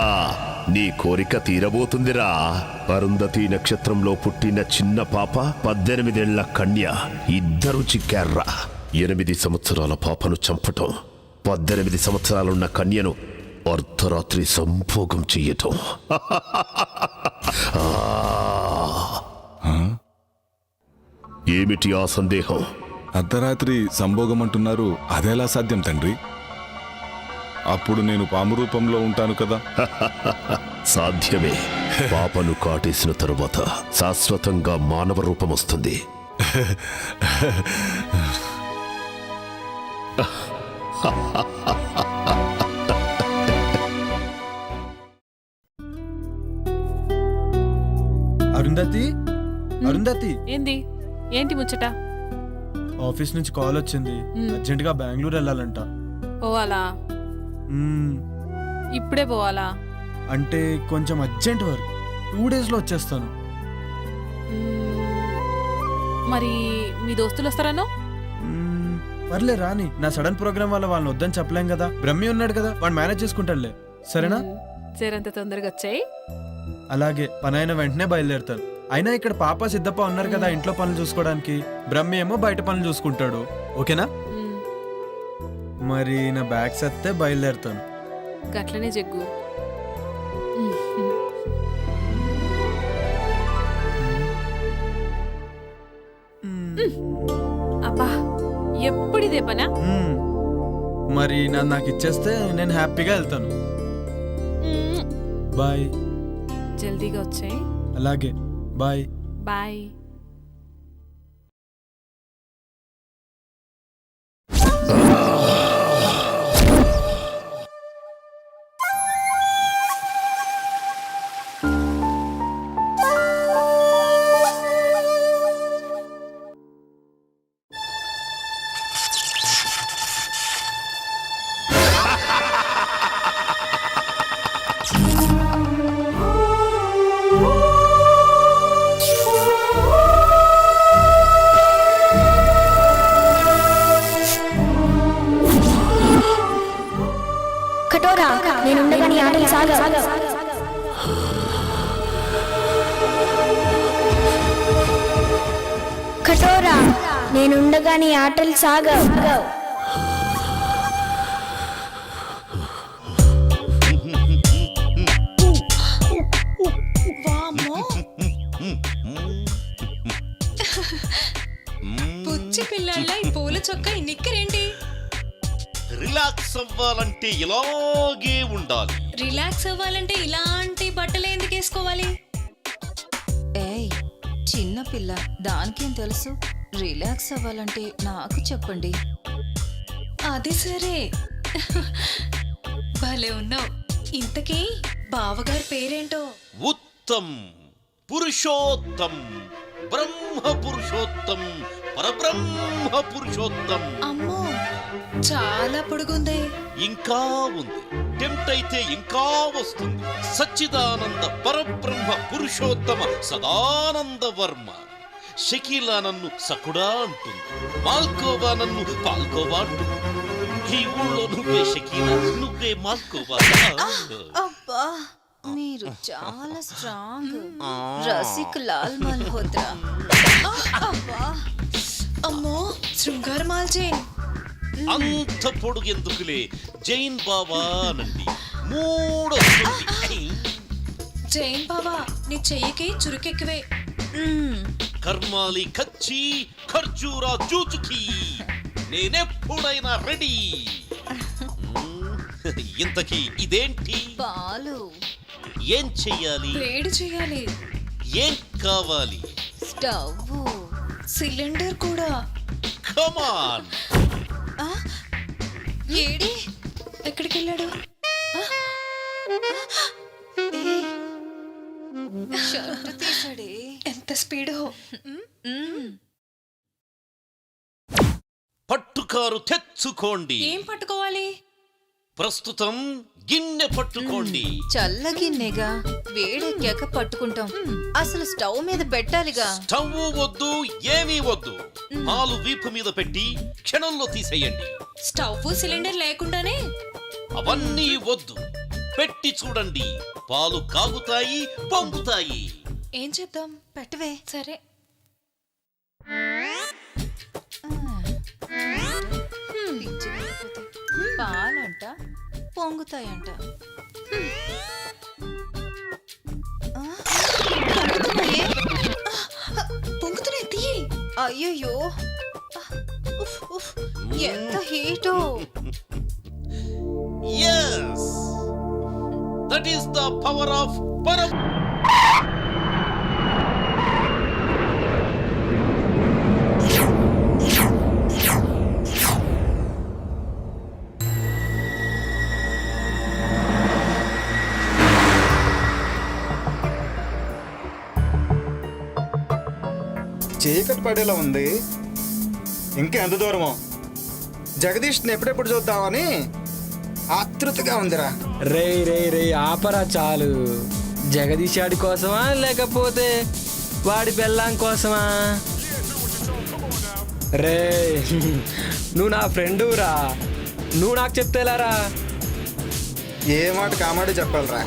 Speaker 10: నీ కోరిక తీరబోతుందిరా. అరుంధతి నక్షత్రంలో పుట్టిన చిన్న పాప, 18 ఏళ్ల కన్య ఇద్దరు చిక్కార్రా. 8 సంవత్సరాల పాపను చంపటం, 18 సంవత్సరాలున్న కన్యను అర్ధరాత్రి సంభోగం చెయ్యటం. ఏమిటి ఆ సందేహం?
Speaker 1: అర్ధరాత్రి సంభోగం అంటున్నారు, అదెలా సాధ్యం తండ్రి? అప్పుడు నేను పాము రూపంలో ఉంటాను కదా.
Speaker 10: సాధ్యమే. పాపను కాటేసిన తరువాత శాశ్వతంగా మానవ రూపం వస్తుంది.
Speaker 5: అరుంధతి, అరుంధతి,
Speaker 4: ఏంది? ఏంటి ముచ్చట?
Speaker 5: ఆఫీస్ నుంచి కాల్ వచ్చింది. అర్జెంటుగా బెంగళూరు వెళ్ళాలంట.
Speaker 4: పోవాలా? ఇప్పుడే పోవాలా?
Speaker 5: అంటే కొంచెం అర్జెంట్ వర్క్. 2 డేస్లో వచ్చేస్తాను.
Speaker 4: మరి మీ దోస్తులు వస్తారనో?
Speaker 5: పర్లే రాని. నా సడన్ ప్రోగ్రామ్ వల్ల వాళ్ళని వద్దని చెప్పలేం కదా. బ్రహ్మి ఉన్నాడు కదా, వాడు మేనేజ్ చేసుకుంటాడులే. సరేనా?
Speaker 4: సరేంత తొందరగా వచ్చాయి.
Speaker 5: అలాగే, పని అయిన వెంటనే బయలుదేరుతాను. అయినా ఇక్కడ పాప సిద్ధప్ప ఉన్నారు కదా ఇంట్లో పనులు చూసుకోవడానికి. బ్రహ్మి ఏమో బయట పనులు చూసుకుంటాడు. ఓకేనా? మరి నా బ్యాగ్స్ వస్తే బయలుదేరుతాను.
Speaker 4: గట్లనే జగ్గు. అబ్బా, ఎప్పుడిదే పనా?
Speaker 5: మరి నాకు ఇచ్చేస్తే నేను హ్యాపీగా వెళ్తాను. బాయ్.
Speaker 4: జల్దీగా వచ్చాయి.
Speaker 5: అలాగే, బాయ్.
Speaker 4: బాయ్.
Speaker 14: కటోరా, నేనుండగా నీ ఆటలు సాగవు. కటోరా, నేనుండగా నీ ఆటలు సాగవు.
Speaker 9: పుచ్చి పిల్లల ఈ పూల చొక్క ఈ నిక్కరేంటి?
Speaker 10: రిలాక్స్ అవ్వాలంటే ఇలాగే ఉండాలి.
Speaker 9: రిలాక్స్ అవ్వాలంటే ఇలాంటి బట్టలు ఎందుకు వేసుకోవాలి?
Speaker 16: ఏయ్, చిన్న పిల్ల, దానికేం తెలుసు? రిలాక్స్ అవ్వాలంటే నాకు చెప్పండి.
Speaker 9: అది సరే, భలే ఉన్నావు. ఇంతకీ బావగారి పేరేంటో?
Speaker 10: ఉత్తమ్, పురుషోత్తం, బ్రహ్మ పురుషోత్తం, పరబ్రహ్మ పురుషోత్తం.
Speaker 9: అమ్మో, చాలా పొడుగుంది.
Speaker 10: ఇంకా ఉంది. టెంప్ట్ అయితే ఇంకా వస్తుంది. సచ్చిదానంద పరబ్రహ్మ పురుషోత్తమ సదానంద వర్మ. షకీలా నన్ను సకుడా అంటుంది, మాల్కోవా నన్ను పాల్కోవా అంటుంది. ఈ ఊళ్ళో నువ్వే షకీలా, నువ్వే మాల్కోవా.
Speaker 16: అబ్బా, మీరు చాలా స్ట్రాంగ్. రసిక్ లాల్ మల్హోత్రా. అబ్బా,
Speaker 9: అమ్మో, శృంగార మాల్జైన్.
Speaker 10: అంత పొడుగెందుకులే, జైన్ బాబా నండి. 3
Speaker 9: జైన్ బాబా, నీ చెయ్యికి చురుకెక్కువే.
Speaker 10: కర్మాలి కచ్చి, ఖర్జూరా జూచుకి. నేనెప్పుడైనా రెడీ. ఇంతకీ ఇదేంటి?
Speaker 16: పాలు.
Speaker 10: ఏం చెయ్యాలి?
Speaker 9: వేడి చెయ్యాలి.
Speaker 10: ఏం కావాలి?
Speaker 16: స్టవ్,
Speaker 9: సిలిండర్ కూడా.
Speaker 10: కమాన్.
Speaker 9: ఏడి, ఎక్కడికి వెళ్ళాడు?
Speaker 16: షర్ట్ తీసాడే.
Speaker 9: ఎంత స్పీడో.
Speaker 10: పట్టుకారు తెచ్చుకోండి.
Speaker 9: ఏం పట్టుకోవాలి?
Speaker 10: ప్రస్తుతం గిన్నె పట్టుకోండి.
Speaker 16: చల్లగిన్నెగా వేడెక్కాక పట్టుకుంటాం. అసలు స్టవ్ మీద పెట్టాలిగా.
Speaker 10: స్టవ్ వద్దు, ఏమీ వద్దు. పాలు వీపు మీద పెట్టి క్షణంలో తీసేయండి.
Speaker 9: స్టవ్ సిలిండర్ లేకుండానే
Speaker 10: అవన్నీ వద్దు, పెట్టి చూడండి. పాలు కాగుతాయి, పొంగుతాయి.
Speaker 9: ఏం చేద్దాం?
Speaker 16: పెట్టవే.
Speaker 9: సరే.
Speaker 16: పాలంట పొంగుతాయంట.
Speaker 9: పొంగుతున్నాయి, తీయి.
Speaker 16: అయ్యయ్యో, ఎంత హీటో.
Speaker 10: Yes, that is the power of Param.
Speaker 15: చీకటి పడేలా ఉంది. ఇంకా ఎంత దూరమో? జగదీష్ని ఎప్పుడెప్పుడు చూద్దామని ఆతృతగా ఉందిరా.
Speaker 3: రే రే రే ఆపరా చాలు. జగదీష్ ఆడి కోసమా లేకపోతే వాడి పెళ్ళాం కోసమా? రే నువ్వు నా ఫ్రెండు రా, నువ్వు నాకు చెప్తేలారా.
Speaker 15: ఏ మాట కామాడే చెప్పాలరా.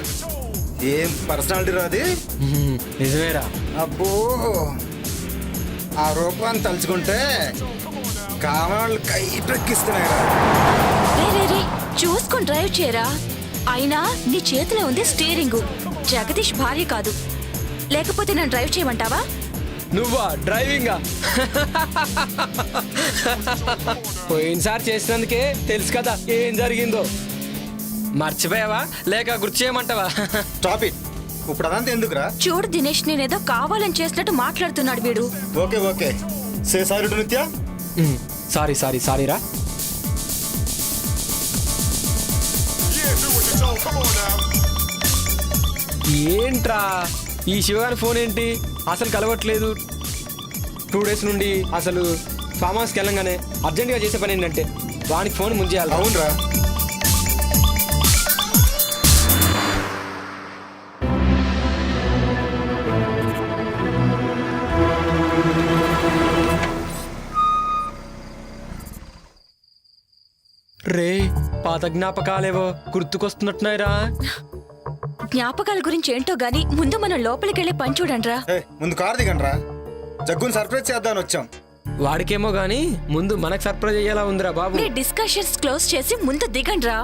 Speaker 15: ఏం పర్సనాలిటీ రా అది.
Speaker 3: నిజమేరా.
Speaker 15: అబ్బో, ఆ రూపాన్ని తలుచుకుంటే కామాళ్ళు కైపెక్కిస్తున్నాయిరా.
Speaker 7: చూసుకొని డ్రైవ్ చేయరా. అయినా నీ చేతిలో ఉంది స్టీరింగు, జగదీష్ భార్య కాదు. లేకపోతే నన్ను డ్రైవ్ చేయమంటావా?
Speaker 3: నువ్వా డ్రైవింగా? పోయినసారి చేసినందుకే తెలుసు కదా ఏం జరిగిందో. మర్చిపోయావా లేక గుర్తు చేయమంటావా?
Speaker 15: Stop it. ఇప్పుడు అదంతా ఎందుకురా?
Speaker 7: చూడు దినేష్, నేనేదో కావాలని చేసినట్టు మాట్లాడుతున్నాడు వీడు.
Speaker 15: Okay okay, say sorry to నిత్య.
Speaker 3: సారీ సారీ సారీ రా. ఏంట్రా ఈ శివగారి ఫోన్ ఏంటి అసలు కలవట్లేదు? 2 days నుండి అసలు ఫామ్ హౌస్కి వెళ్ళంగానే అర్జెంటుగా చేసే పని ఏంటంటే వానికి ఫోన్ ముందు చేయాలి.
Speaker 15: అవునరా.
Speaker 3: రే పాత జ్ఞాపకాలేవో గుర్తుకొస్తున్నట్టున్నాయిరా.
Speaker 7: జ్ఞాపకాల గురించి ఏంటో గాని ముందు మనం లోపలికి వెళ్ళి పని చూడండిరా.
Speaker 15: ముందు కారు దిగండ్రా, జగ్గుని సర్ప్రైజ్ చేద్దామని వచ్చాం.
Speaker 3: వాడికేమో గాని ముందు మనకు సర్ప్రైజ్ అయ్యేలా ఉందిరా బాబు.
Speaker 7: మీ డిస్కషన్స్ క్లోజ్ చేసి ముందు దిగండిరా.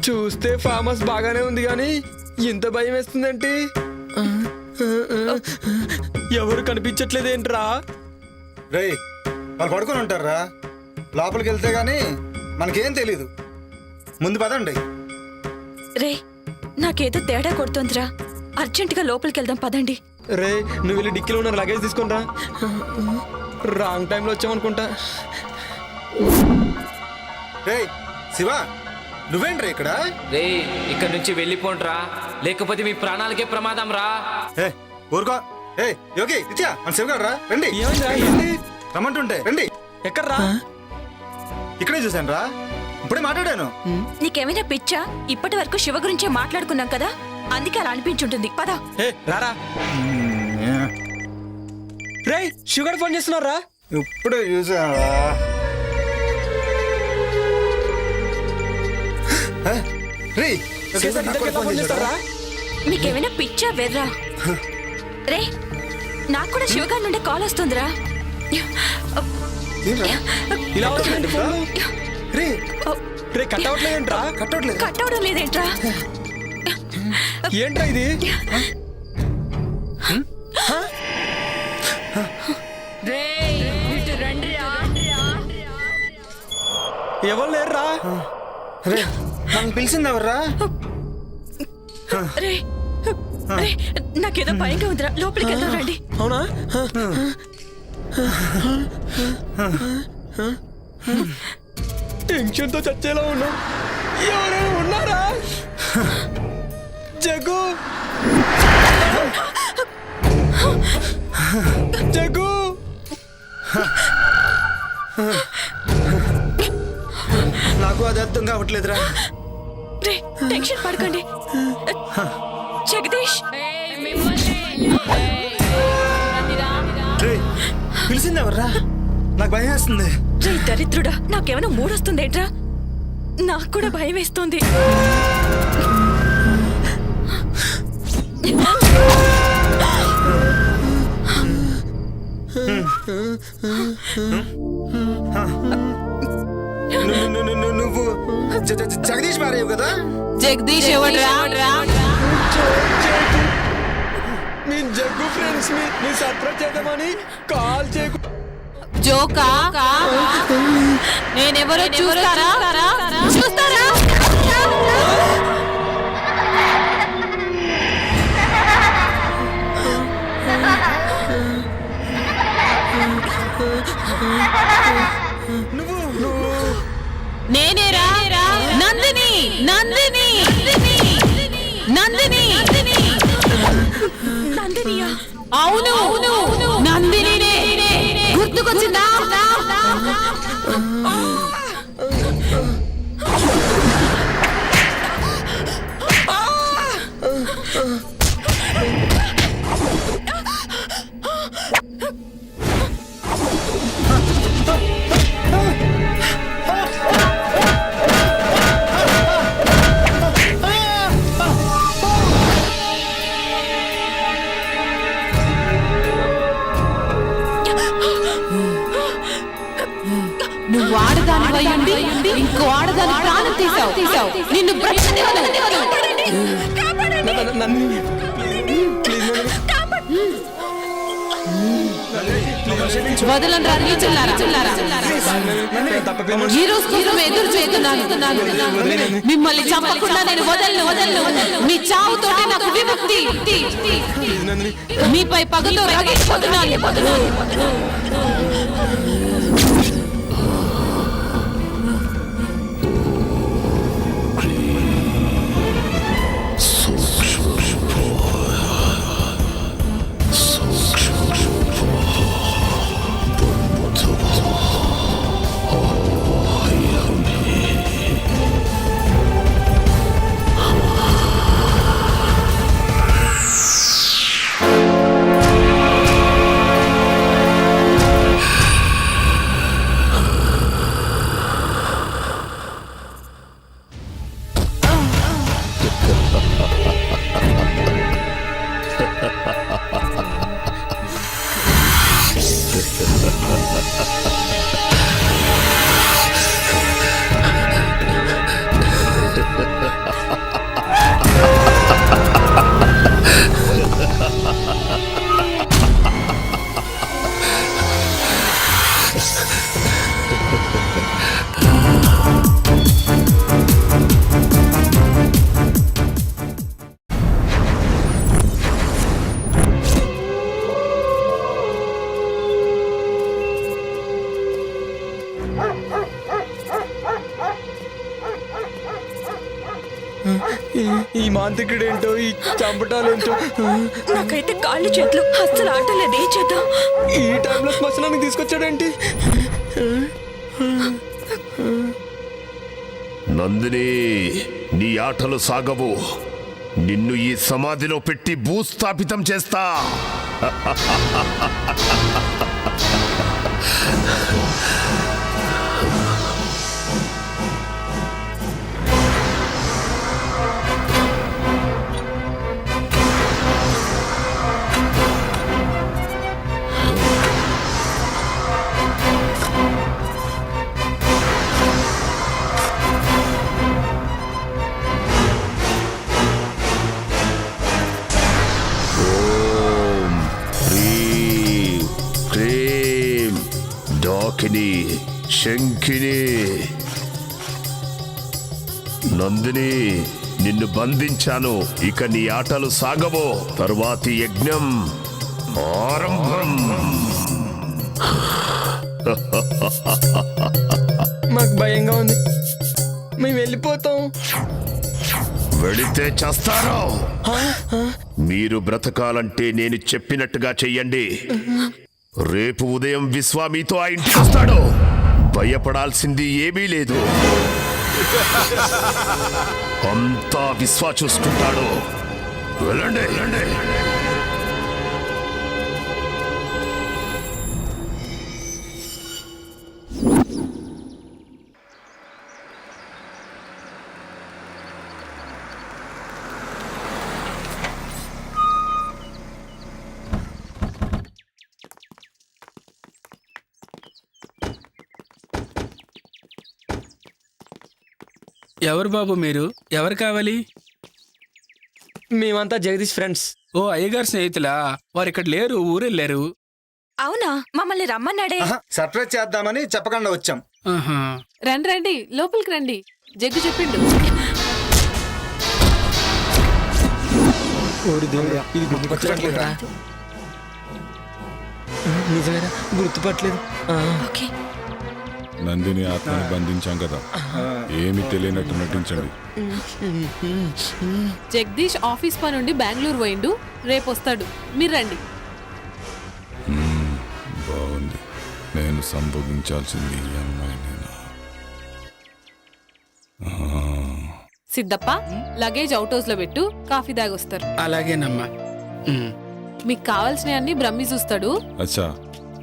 Speaker 3: చూస్తే ఫామ్ హౌస్ బాగానే ఉంది కానీ ఇంత భయం వేస్తుందంటే ఎవరు కనిపించట్లేదేంట్రా?
Speaker 15: రే వాళ్ళు పడుకొని ఉంటారా, లోపలికి వెళ్తే గానీ మనకేం తెలీదు. ముందు పదండి.
Speaker 7: రే నాకేదో తేడా కొడుతోందిరా, అర్జెంటుగా లోపలికి వెళ్దాం పదండి.
Speaker 3: రే నువ్వు వెళ్ళి డిక్కీలో ఉన్న లగేజ్ తీసుకుంటా. రాంగ్ టైంలో వచ్చామనుకుంటా.
Speaker 15: రే శివ, నువ్వేంట్రా ఇక్కడ?
Speaker 8: రే ఇక్కడ నుంచి వెళ్ళిపోండ్రా, లేకపోతే మీ ప్రాణాలకే ప్రమాదం రా.
Speaker 15: ఊరుకో. యోగి నిత్య, మన శివగాడు రా, రండి. రమ్మంటుంటే రండి.
Speaker 3: ఎక్కడ్రా?
Speaker 15: ఇక్కడే చూశాను రా, ఇప్పుడే మాట్లాడాను.
Speaker 7: నీకేమైనా పిచ్చా? ఇప్పటి వరకు శివ గురించే మాట్లాడుకున్నాం కదా, అందుకే అలా అనిపించుంటుంది. పద.
Speaker 3: రారా. రే షుగర్ ఫోన్ చేస్తున్నారా?
Speaker 15: ఇప్పుడే చూసాను.
Speaker 7: మీకేమైనా పిచ్చా వెర్రా? రే నాకు కూడా శివగారి నుండి కాల్ వస్తుందిరా.
Speaker 3: ఇలా వచ్చిందండి ఫోన్. రే కట్ అవట్లేదేంట్రా?
Speaker 7: కట్ అవడం లేదేంట్రా?
Speaker 3: ఏంట్రా ఇది? ఎవరు లేరురా?
Speaker 15: రే నన్ను పిలిచింది ఎవర్రా?
Speaker 7: రే నాకేదో భయంగా ఉందిరా, లోపలికి వెళ్దాం రండి.
Speaker 3: అవునా? టెన్షన్తో చచ్చేలా ఉన్నా. ఎవరైనా ఉన్నారా? జగ్గు జగ్గు
Speaker 15: నాకు అది అర్థం కావట్లేదురా.
Speaker 7: రే టెన్షన్ పడకండి. జగదీష్
Speaker 15: రేయ్, పిలిచిందెవర్రా? నాకు భయం వేస్తుంది.
Speaker 7: రే దరిద్రుడా, నాకేమైనా మూడొస్తుందేంట్రా? నాకు కూడా భయం వేస్తుంది.
Speaker 15: నువ్వు జగదీష్ భార్య కదా?
Speaker 4: జగదీష్ ఎవడ్రా?
Speaker 3: మీ జగ్గు ఫ్రెండ్స్ మీ సర్ప్రైజ్ చేద్దామని కాల్ చేయకు.
Speaker 4: జోకా? నేనెవరో చూస్తారా? చూస్తారా? నేనేరా నందిని. నందిని నందిని
Speaker 7: నందినియా?
Speaker 4: అవును నందినినే. గుర్తుకొచ్చిందా? నువ్వు ఆడదాని అయ్యుండి ఇంకో ఆడదాని ప్రాణం తీసావు. నిన్ను వదలంరా నీచులారా. ఈ రోజు కోసం ఎదురు చేస్తున్నాను. మిమ్మల్ని చంపకుండా నేను వదలను. మీ చావుతోటే నాకు విముక్తి. మీపై పగతో రగిలిపోతున్నాను.
Speaker 3: ఈ మాంత్రికుడేంటో, ఈ చంపటాలేంటో.
Speaker 7: నాకైతే కాళ్ళు చేతులు అస్సలు ఆటలేదు. ఏం చేద్దాం?
Speaker 3: ఈ టైంలో శ్మశానానికి తీసుకొచ్చాడేంటి?
Speaker 10: నందిని, నీ ఆటలు సాగవు. నిన్ను ఈ సమాధిలో పెట్టి భూస్థాపితం చేస్తా. శంఖిని, నందిని, నిన్ను బంధించాను. ఇక నీ ఆటలు సాగవో. తరువాతి యజ్ఞం ఆరంభం.
Speaker 3: మాకు భయంగా ఉంది. మేము వెళ్ళిపోతాం.
Speaker 10: వెళితే చేస్తారు. మీరు బ్రతకాలంటే నేను చెప్పినట్టుగా చెయ్యండి. రేపు ఉదయం విశ్వా మీతో ఆ ఇంటికి వస్తాడు. భయపడాల్సింది ఏమీ లేదు. అంతా విశ్వా చూసుకుంటాడు. వెళ్ళండి వెళ్ళండి.
Speaker 11: ఎవరు బాబు మీరు? ఎవరు కావాలి?
Speaker 3: మేమంతా జగదీష్ ఫ్రెండ్స్.
Speaker 11: ఓ అయ్యగారు స్నేహితులా? వారు ఇక్కడ లేరు, ఊరెళ్ళారు.
Speaker 7: అవునా? మమ్మల్ని రమ్మన్నాడే.
Speaker 15: సర్ప్రైజ్ చేద్దామని చెప్పకుండా వచ్చాం.
Speaker 4: రండి రండి, లోపలికి రండి. జగ్గు చెప్పిండు.
Speaker 3: ఇది గుర్తుపట్టలేదురా. నిజమేరా, గుర్తుపట్టలేదు.
Speaker 1: నందిని ఆత్మని బంధించాం కదా, ఏమి తెలియనట్టు నటించండి.
Speaker 4: జగదీష్ ఆఫీస్ పని నుండి బెంగళూరు పోయిండు, రేపు వస్తాడు. మీరు రండి.
Speaker 1: బాగుంది. నేను సంభోగించాల్సింది ఈ అమ్మాయినేనా?
Speaker 4: సిద్ధప్ప, లగేజ్ అవుట్ హౌస్ లో పెట్టు, కాఫీ దాగొస్తారు.
Speaker 11: అలాగేనమ్మా.
Speaker 4: మీకు కావాల్సినవన్నీ బ్రహ్మి చూస్తాడు.
Speaker 1: అచ్చా,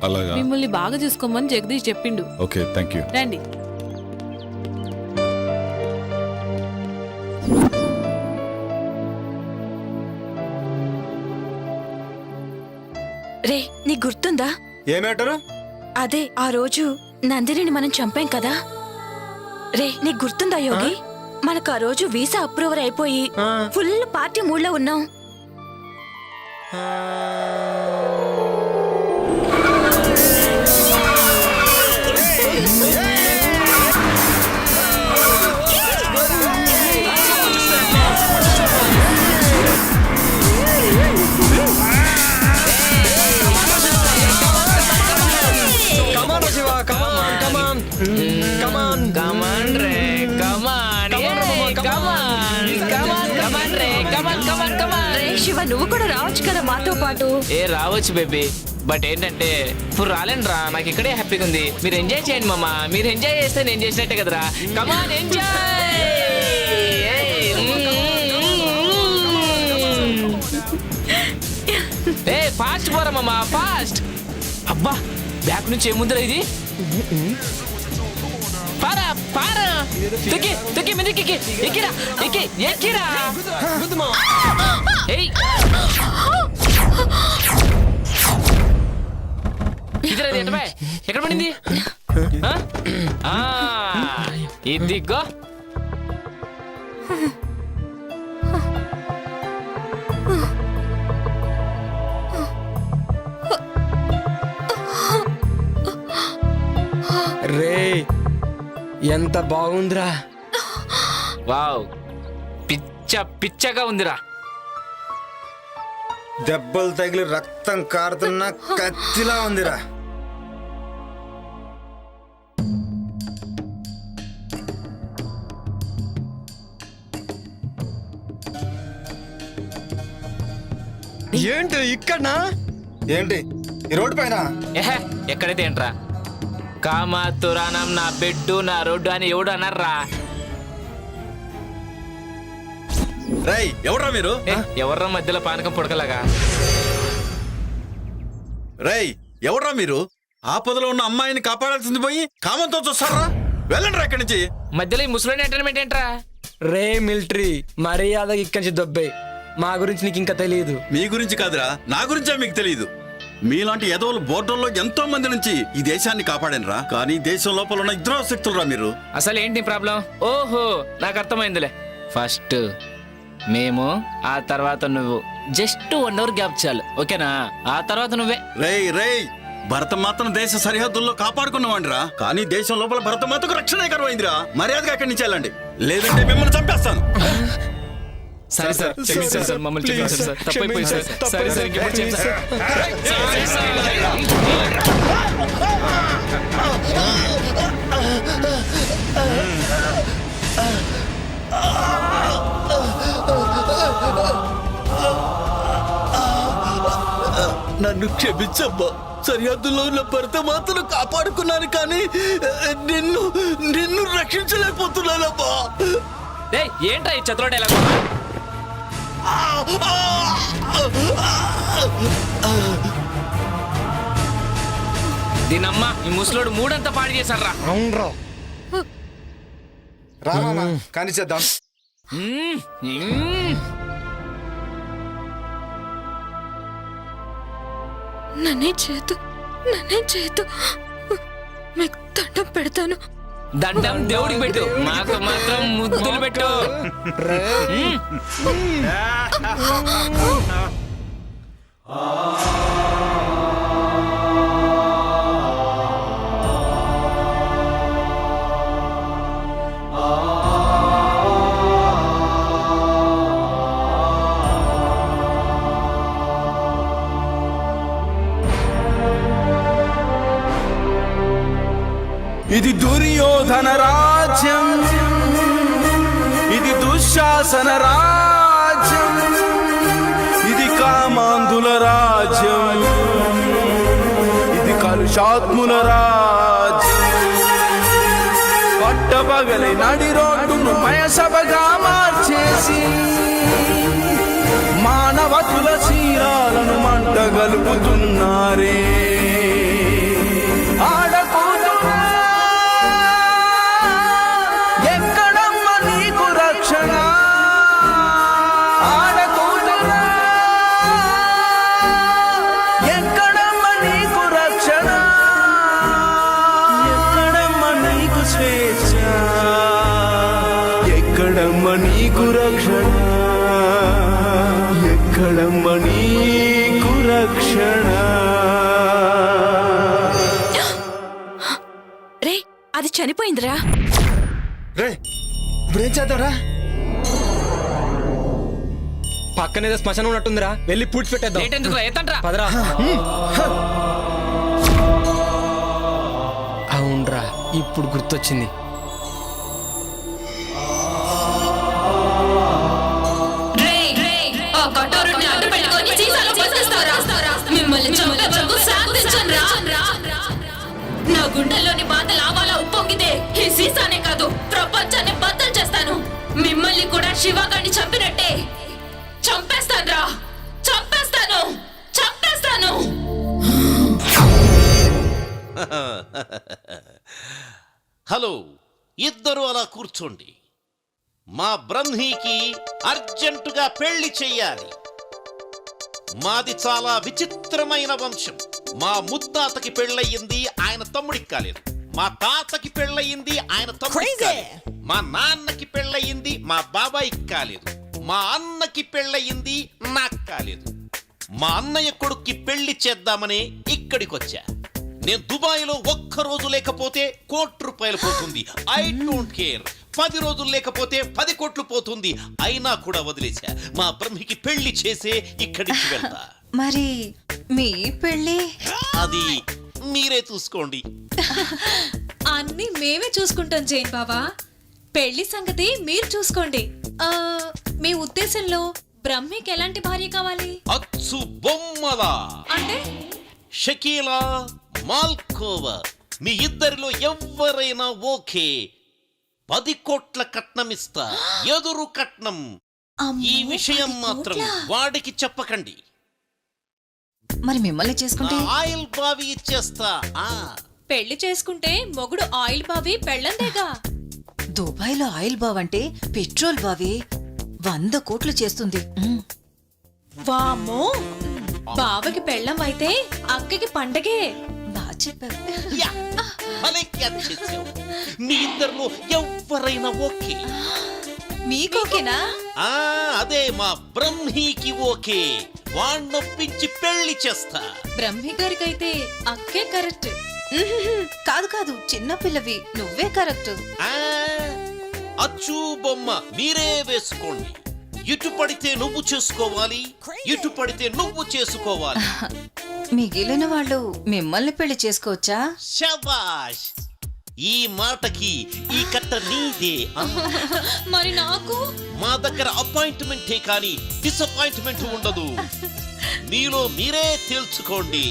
Speaker 1: అలాగా.
Speaker 4: మిమ్మల్ని బాగా చూసుకోమని జగదీష్ చెప్పిండు.
Speaker 1: Okay, thank you.
Speaker 4: రండి.
Speaker 7: రే, నీకు గుర్తుందా?
Speaker 15: ఏ మ్యాటరు?
Speaker 7: అదే ఆ రోజు నందినిని మనం చంపాం కదా. రే, నీకు గుర్తుందా యోగి? మనకు ఆ రోజు వీసా అప్రూవర్ అయిపోయి ఫుల్ పార్టీ మూడ్లో ఉన్నాం. శివ, నువ్వు కూడా రావచ్చు కదా మాతో పాటు.
Speaker 8: రావచ్చు బేబీ, బట్ ఏంటంటే ఇప్పుడు రాలేను రా. నాకు ఇక్కడే హ్యాపీగా ఉంది. మీరు ఎంజాయ్ చేయండి మామ. మీరు ఎంజాయ్ చేస్తే నేను చేసినట్టే కదరా. కమాన్ ఎంజాయ్. ఫాస్ట్ పోరా మామ, ఫాస్ట్. అబ్బా, బ్యాక్ నుంచి ఏముందిరా ఇది? పారా పారా, తొక్కి తొక్కి మీదకి ఎక్కిరా, ఎక్కిరా. ఎక్కడ పడింది? ఇదిగో.
Speaker 3: రే, ఎంత బాగుందిరా.
Speaker 8: వావ్, పిచ్చగా ఉందిరా.
Speaker 15: దెబ్బలు తగిలి రక్తం కారుతున్న కత్తిలా ఉందిరా.
Speaker 3: ఏంటి ఇక్కడ?
Speaker 15: ఏంటి ఈ రోడ్డు పైన?
Speaker 8: ఎక్కడైతే ఏంట్రా? కామాతురానం నా బెడ్డు నా రోడ్డు అని ఎవడు అన్నారా?
Speaker 5: రై, ఎవడ్రా మీరు?
Speaker 8: ఎవర్రా మధ్యలో పానకం పుడకలాగా?
Speaker 5: రై, ఎవడ్రా మీరు? ఆపదలో ఉన్న అమ్మాయిని కాపాడాల్సింది పోయి కామంతో చూస్తారా? వెళ్ళండి రా ఇక్కడి నుంచి.
Speaker 8: మధ్యలో ఈ ముసలి ఎంటర్టైన్మెంట్ ఏంట్రా?
Speaker 3: రే మిలిటరీ, మర్యాదగా ఇక్కడి నుంచి దొబ్బే. మా గురించి నీకు ఇంకా తెలియదు.
Speaker 5: మీ గురించి కాదురా, నా గురించే మీకు తెలియదు. మీలాంటి ఎదవలు బోర్డర్లో ఎంతో మంది నుంచి ఈ దేశాన్ని కాపాడనురా. కానీ దేశం లోపల ఉన్న ఇద్దరు శక్తులు రా మీరు.
Speaker 8: అసలు ఏంటి ప్రాబ్లం? ఓహో, నాకు అర్థమైందిలే. ఫస్ట్ మేము, ఆ తర్వాత నువ్వు. జస్ట్ 1 అవర్ గ్యాప్ చాలు, ఓకేనా? ఆ తర్వాత నువ్వే.
Speaker 5: రేయ్, భరతమాతను దేశ సరిహద్దుల్లో కాపాడుకున్నవాడిరా. కానీ దేశం లోపల భరతమాతకు రక్షణ కరువైందిరా. మర్యాదగా అక్కడి నుంచి వెళ్ళండి, లేదంటే మిమ్మల్ని చంపేస్తాను.
Speaker 8: సరే సార్, క్షమించండి సార్, మమ్మల్ని క్షమించండి సార్, తప్పైపోయింది సార్. సరే సార్, ఇంకెప్పుడు చేయండి సార్.
Speaker 17: నన్ను క్షమించమ్మా. సరిహద్దులో ఉన్న భర్త మాత్రం కాపాడుకున్నాను, కానీ నిన్ను నిన్ను రక్షించలేకపోతున్నానమ్మా.
Speaker 8: ఏంటా ఈ చతుర డైలాగ్? దీనమ్మా ఈ ముసలోడు మూడంతా పాడు చేశారా?
Speaker 15: అవునరా, రామా కానీ చేద్దాం.
Speaker 7: నన్నే చేతు మీకు దండం పెడతాను.
Speaker 8: దండం దేవుడికి పెట్టు, మాకు మాత్రం ముద్దులు పెట్టు.
Speaker 17: ఇది దుర్యోధన రాజ్యం, ఇది దుశ్శాసన రాజ్యం, ఇది కామాంధుల రాజ్యం, ఇది కలుషాత్ముల రాజ్యం. పట్టపగలి నడి రోడ్డును మయసభగా మార్చేసి మానవతుల శీలాలను మంటగలుపుతున్నారే. ఎక్కడమ్మ నీకు రక్షణ, ఎక్కడమ్మ నీకు రక్షణ.
Speaker 7: రే అది చనిపోయిందిరా.
Speaker 15: రే ఇప్పుడేం చేద్దాంరా?
Speaker 3: పక్కనేదో శ్మశానం ఉన్నట్టుందిరా, వెళ్ళి పూడ్చి పెట్టేద్దాం. పదరా. అవునరా, ఇప్పుడు గుర్తొచ్చింది.
Speaker 7: నా గుండెల్లోని బాధ లావాలా ఉప్పొంగితే ఈ సీసానే కాదు ప్రపంచాన్ని బద్దలు చేస్తాను. మిమ్మల్ని కూడా శివగాడిని చంపినట్టే చంపేస్తాను.
Speaker 10: హలో, ఇద్దరు అలా కూర్చోండి. మా బ్రహ్మీకి అర్జెంటుగా పెళ్లి చెయ్యాలి. మాది చాలా విచిత్రమైన వంశం. మా ముత్తాతకి పెళ్ళయింది, ఆయన తమ్ముడికి కాలేదు. మా తాతకి పెళ్ళయింది, ఆయన తమ్ముడికి కాలేదు. మా నాన్నకి పెళ్ళయింది, మా బాబాయికి కాలేదు. మా అన్నకి పెళ్ళయింది, నాకు కాలేదు. మా అన్నయ్య కొడుక్కి పెళ్లి చేద్దామని ఇక్కడికొచ్చా. నేను దుబాయ్లో ఒక్కరోజు లేకపోతే ₹1,00,00,000 పోతుంది. I don't care. 10 రోజులు లేకపోతే 10 కోట్లు పోతుంది. అయినా కూడా వదిలేశా. మా బ్రహ్మికి పెళ్లి చేసే ఇక్కడికి వెళ్తా.
Speaker 16: మరి మీ పెళ్ళి
Speaker 10: అది మీరే చూసుకోండి.
Speaker 9: అన్ని మేమే చూసుకుంటాం జైన్ బాబా. పెళ్లి సంగతి మీరు చూసుకోండి. మీ ఉద్దేశంలో బ్రహ్మికి ఎలాంటి భార్య కావాలి?
Speaker 10: అచ్చు బొమ్మలా
Speaker 9: అంటే
Speaker 10: షకీలా, మాల్కోవా, మీ ఇద్దరిలో ఎవరైనా ఓకే. 10 కోట్ల కట్నం ఇస్తా, ఎదురు కట్నం. ఈ విషయం మాత్రం వాడికి చెప్పకండి.
Speaker 16: మరి మిమ్మల్ని చేసుకుంటే
Speaker 10: ఆయిల్ బావి ఇచ్చేస్తా.
Speaker 9: పెళ్లి చేసుకుంటే మొగుడు ఆయిల్ బావి పెళ్ళందేగా.
Speaker 16: దుబాయ్లో ఆయిల్ బావ్ అంటే పెట్రోల్ బావి 100 కోట్లు చేస్తుంది.
Speaker 9: వామ్మో, బావకి పెళ్ళం అయితే అక్కకి పండగే.
Speaker 16: బాగా చెప్పారు.
Speaker 10: మీ ఇద్దరిలో ఎవరైనా ఓకే.
Speaker 9: మీకోకేనా?
Speaker 10: అదే మా బ్రహ్మీకి ఓకే. వాణ్ణొప్పించి పెళ్లి చేస్తా.
Speaker 9: బ్రహ్మి గారికైతే అక్కే కరెక్ట్.
Speaker 16: కాదు కాదు, చిన్నపిల్లవి, నువ్వే కరెక్ట్.
Speaker 10: అచ్చు బొమ్మ మీరే వేసుకోండి. ఇటు పడితే నువ్వు చేసుకోవాలి, ఇటు పడితే నువ్వు చేసుకోవాలి.
Speaker 16: మిగిలిన వాళ్ళు మిమ్మల్ని పెళ్లి చేసుకోవచ్చా?
Speaker 10: శబాష్, ఈ మాటకి ఈ కట్ట నీదే.
Speaker 9: మరి నాకు
Speaker 10: మా దగ్గర అపాయింట్మెంటే కానీ డిసప్పాయింట్మెంట్ ఉండదు. మీలో మీరే తేల్చుకోండి.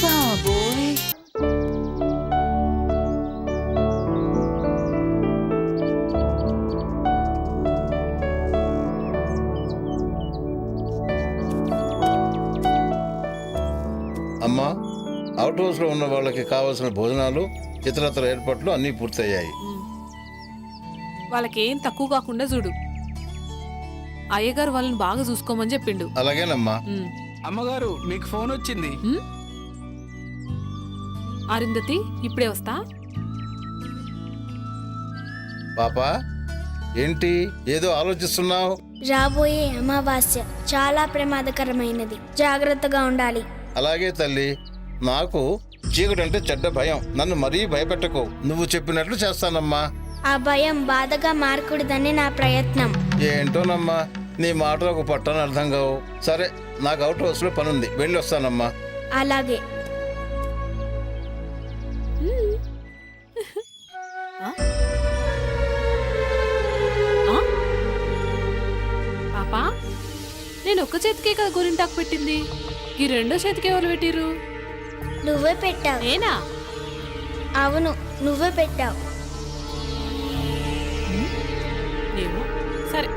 Speaker 16: బాబోయ్.
Speaker 12: అమ్మా, అవుట్ హౌస్లో ఉన్న వాళ్ళకి కావాల్సిన భోజనాలు ఇతరత్ర ఏర్పాట్లు అన్నీ పూర్తయ్యాయి.
Speaker 4: వాళ్ళకేం తక్కువ కాకుండా చూడు. అయ్యగారు వాళ్ళని బాగా చూసుకోమని చెప్పిండు.
Speaker 12: అలాగేనమ్మా.
Speaker 3: అమ్మగారు మీకు ఫోన్ వచ్చింది.
Speaker 4: అరుంధతి ఇప్పుడే వస్తా.
Speaker 12: పాపా, ఏంటి ఏదో ఆలోచిస్తున్నావు?
Speaker 14: రాబోయే అమావాస్య చాలా ప్రమాదకరమైనది, జాగ్రత్తగా ఉండాలి.
Speaker 12: అలాగే తల్లి, నాకు చీకటంటే చెడ్డ భయం. నన్ను మరీ భయపెట్టకు. నువ్వు చెప్పినట్లు చేస్తానమ్మా.
Speaker 14: ఆ భయం బాధగా మారకూడదని నా ప్రయత్నం.
Speaker 12: ఏంటోనమ్మా, నీ మాటలు ఒక పట్టని అర్థం కావు. సరే, నాకు అవుట్ హౌస్లో పనుంది, వెళ్ళి వస్తానమ్మా.
Speaker 14: అలాగే.
Speaker 4: పాపా, నేను ఒక్క చేతికే కదా గోరింటాకు పెట్టింది, ఈ రెండో చేతికి ఎవరు పెట్టిర్రు?
Speaker 14: నువ్వే పెట్టావు.
Speaker 4: నేనా?
Speaker 14: అవును, నువ్వే పెట్టావు.
Speaker 4: ఏమో, సరే.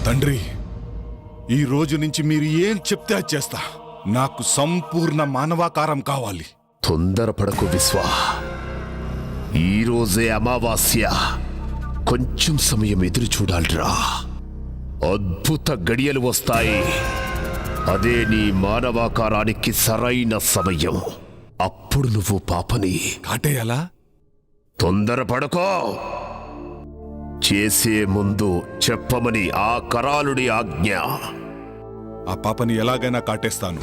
Speaker 1: తండ్రి, ఈ రోజు నుంచి మీరు ఏం చెప్తే అది చేస్తా. నాకు సంపూర్ణ మానవాకారం కావాలి.
Speaker 18: తొందరపడకు విశ్వ, ఈరోజే అమావాస్య. కొంచెం సమయం ఎదురు చూడాలిరా. అద్భుత గడియలు వస్తాయి. అదే నీ మానవాకారానికి సరైన సమయం. అప్పుడు నువ్వు పాపని
Speaker 1: కాటేయాలా?
Speaker 18: తొందరపడకో. చేసే ముందు చెప్పమని ఆ కరాలుడి ఆజ్ఞ.
Speaker 1: ఆ పాపని ఎలాగైనా కాటేస్తాను.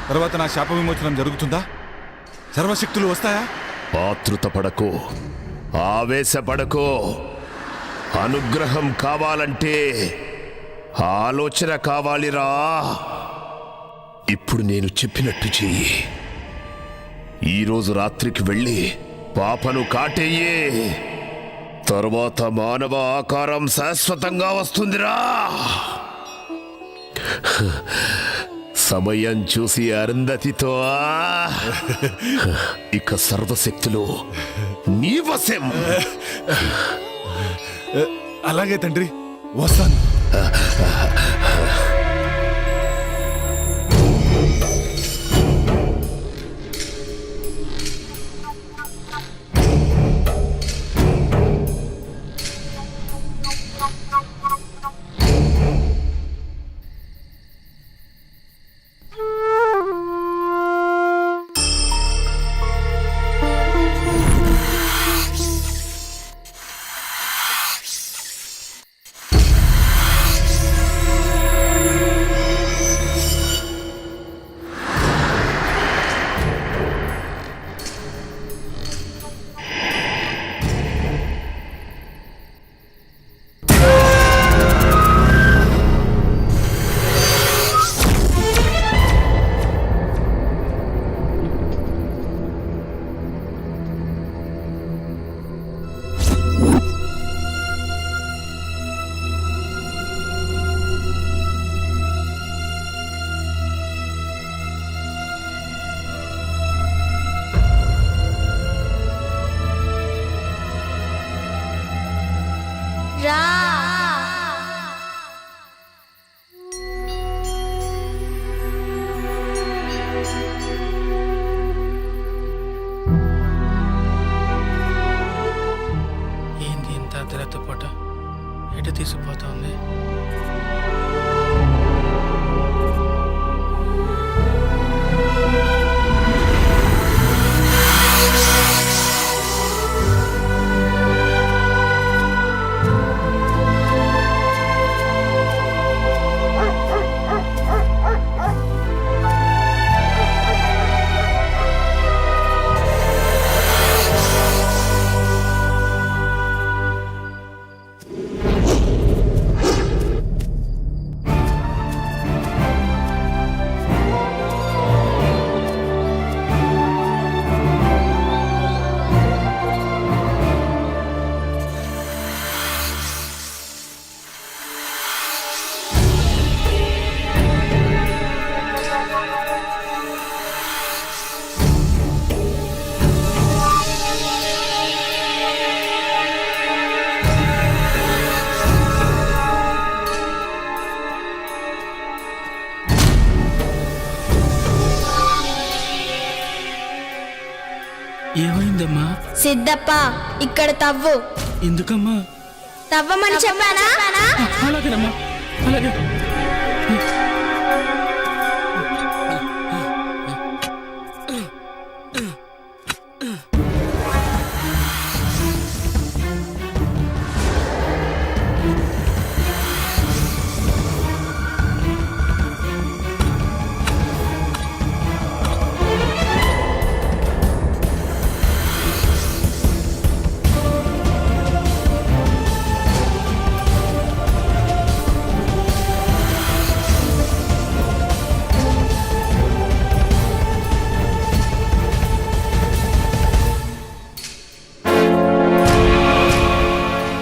Speaker 1: తర్వాత నా శాప విమోచనం జరుగుతుందా? సర్వశక్తులు వస్తాయా?
Speaker 18: ఆతృతపడకో, ఆవేశపడకో. అనుగ్రహం కావాలంటే ఆలోచన కావాలిరా. ఇప్పుడు నేను చెప్పినట్టు చెయ్యి. ఈరోజు రాత్రికి వెళ్ళి పాపను కాటేయే. తర్వాత మానవ ఆకారం శాశ్వతంగా వస్తుందిరా. సమయం చూసి అరుంధతితో ఇక సర్వశక్తులు నీ వశం.
Speaker 1: అలాగే తండ్రి, వస్తాను.
Speaker 11: ఏంది ఇంత అర్ధరాత్రి పూట ఎటు తీసుకుపోతా ఉంది? ఏమైందమ్మా?
Speaker 14: సిద్ధప్ప ఇక్కడ తవ్వు.
Speaker 11: ఎందుకమ్మా?
Speaker 14: తవ్వమని చెప్పానా?
Speaker 11: అలాగేనమ్మా, అలాగే.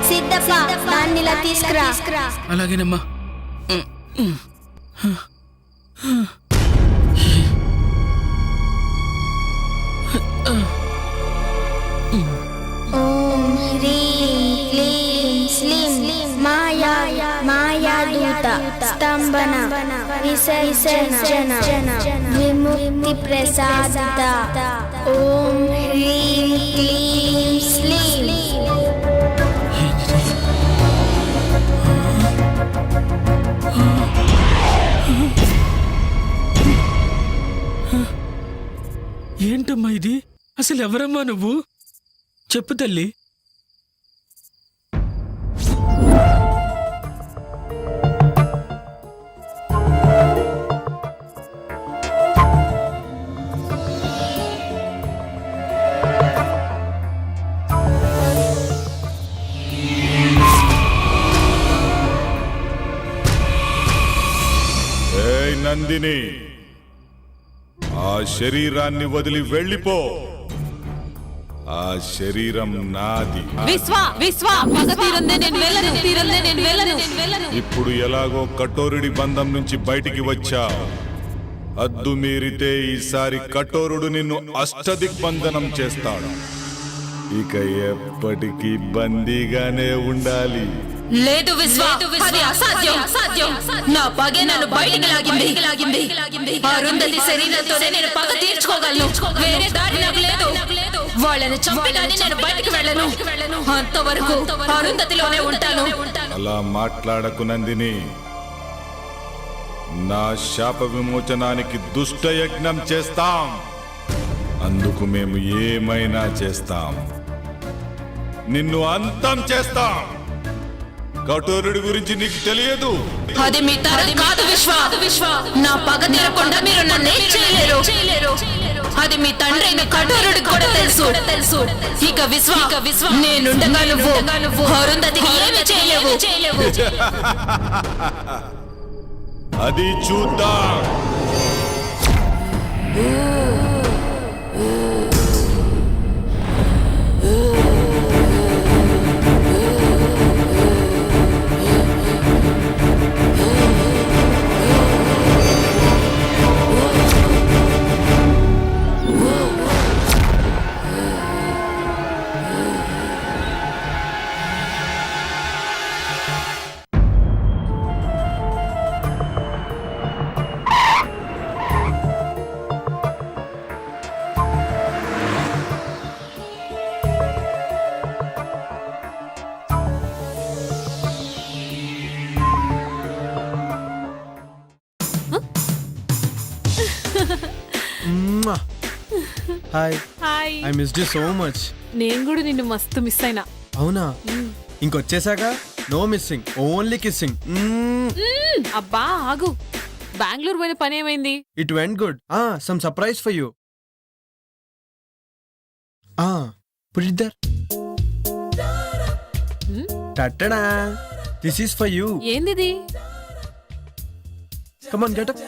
Speaker 14: సిద్ధప్ప దాన్ని ఇలా తీసుకురా.
Speaker 11: అలాగేనమ్మా.
Speaker 14: ఓం హ్రీం క్లీం స్లీం మాయా మాయాదూత స్తంభన విసర్జన విముక్తి ప్రసాద. ఓం హ్రీం క్లీం స్లీం.
Speaker 11: ఏంటమ్మా ఇది? అసలు ఎవరమ్మా నువ్వు? చెప్పు తల్లి.
Speaker 1: ఏయ్ నందిని, ఆ శరీరాన్ని వదిలి వెళ్ళిపో. ఆ శరీరం నాది. ఇప్పుడు ఎలాగో కఠోరుడి బంధం నుంచి బయటికి వచ్చా. అద్దు మీరితే ఈసారి కఠోరుడు నిన్ను అష్టదిగ్బంధనం చేస్తాడు. ఇక ఎప్పటికీ బందీగానే ఉండాలి.
Speaker 7: లేదు విశ్వ, అది అసాధ్యం. నా పగే నన్ను బయటికి లాగింది. అరుంధతి శరీరంతోనే నేను పగ తీర్చుకోగలను. వేరే దారి నాకు లేదు. వాళ్ళని చంపి కానీ నేను బయటికి వెళ్ళను. అంతవరకు అరుంధతిలోనే ఉంటాను.
Speaker 1: అలా మాట్లాడకు నందిని. నా శాప విమోచనానికి దుష్ట యజ్ఞం చేస్తాం. అందుకు మేము ఏమైనా చేస్తాం. నిన్ను అంతం చేస్తాం. కఠోరుడి గురించి నీకు తెలియదు.
Speaker 7: అది మీ తరం కాదు విశ్వ. నా పగ తీరకుండా మీరు నన్ను ఏం చేయలేరు. అది మీ తండ్రి కఠోరుడికి కూడా తెలుసు. ఇక విశ్వ నేనుండగా నువ్వు అరుంధతికి ఏమీ చేయలేవు.
Speaker 1: అది చూద్దాం.
Speaker 5: Hi.
Speaker 4: Hi.
Speaker 5: I missed you so much.
Speaker 4: నేను కూడా నిన్ను మస్తు మిస్ అయినా.
Speaker 5: అవునా? ఇంకొచ్చేసాక నో మిస్సింగ్, ఓన్లీ కిస్సింగ్.
Speaker 4: అబ్బా ఆగు. బెంగళూరు పోయిన పని ఏమైంది?
Speaker 5: It went good. Some surprise for you. Put it there. Tada, this is for you.
Speaker 4: ఏందిది?
Speaker 5: Come on, get up.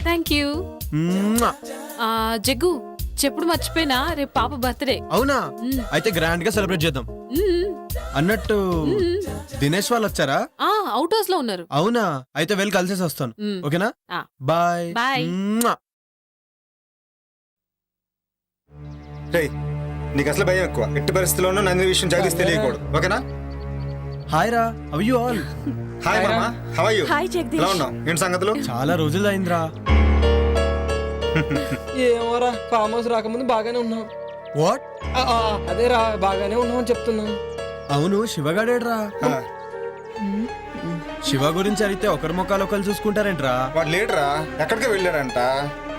Speaker 4: Thank you. Jaggu, చెప్పుడు మర్చిపోయినా, రేపు పాప బర్త్డే.
Speaker 5: అవునా? అయితే గ్రాండ్ గా సెలబ్రేట్ చేద్దాం. అన్నట్టు దినేష్ వాళ్ళు వచ్చారా?
Speaker 4: అవుట్ హౌస్ లో ఉన్నారు.
Speaker 5: అవునా? అయితే వెళ్ళి కలిసేసి వస్తాను. ఓకేనా? బాయ్.
Speaker 4: బాయ్.
Speaker 15: నీకు అసలు భయం ఎక్కువ. ఎట్టి పరిస్థితుల్లోనూ నందిని విషయం జగదీష్ తెలియకూడదు. ఓకేనా?
Speaker 5: హాయ్ రా, హౌ యు ఆల్?
Speaker 15: హాయ్ మామా, how are you?
Speaker 4: Hi Jagadish.
Speaker 15: ఎలా ఉన్నావు? ఏంటి సంగతులు?
Speaker 5: చాలా రోజులు అయిందిరా.
Speaker 3: ఏమోరా ఫామ్ హౌస్ రాకముందు బాగానే ఉన్నాం.
Speaker 5: వాట్?
Speaker 3: అదేరా బాగానే ఉన్నాం అని చెప్తున్నాం.
Speaker 5: అవును, శివగాడేడ్రా? శివ గురించి అడిగితే ఒకరి ముఖాలు ఒకరు చూసుకుంటారేంట్రా?
Speaker 15: వాడు లేడురా, ఎక్కడికి వెళ్ళాడంట.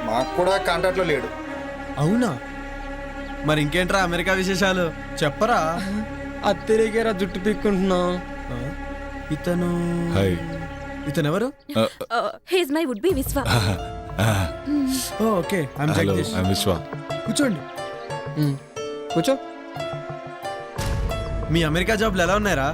Speaker 15: మాకు కూడా కాంటాక్ట్ లో లేడు.
Speaker 5: అవునా? మరి ఇంకేంట్రా అమెరికా విశేషాలు చెప్పరా?
Speaker 3: అత్తరికేరా జుట్టు పీక్కుంటున్నాం.
Speaker 5: ఇతను
Speaker 1: హాయ్.
Speaker 5: ఇతను ఎవరు?
Speaker 4: హీస్ మై వుడ్ బి విశ్వ.
Speaker 5: Okay, I'm
Speaker 1: hello,
Speaker 5: Jagadish.
Speaker 1: I'm విశ్వ.
Speaker 5: కూర్చోండి.
Speaker 3: కూర్చో.
Speaker 5: మీ అమెరికా జాబ్లు ఎలా ఉన్నాయరా?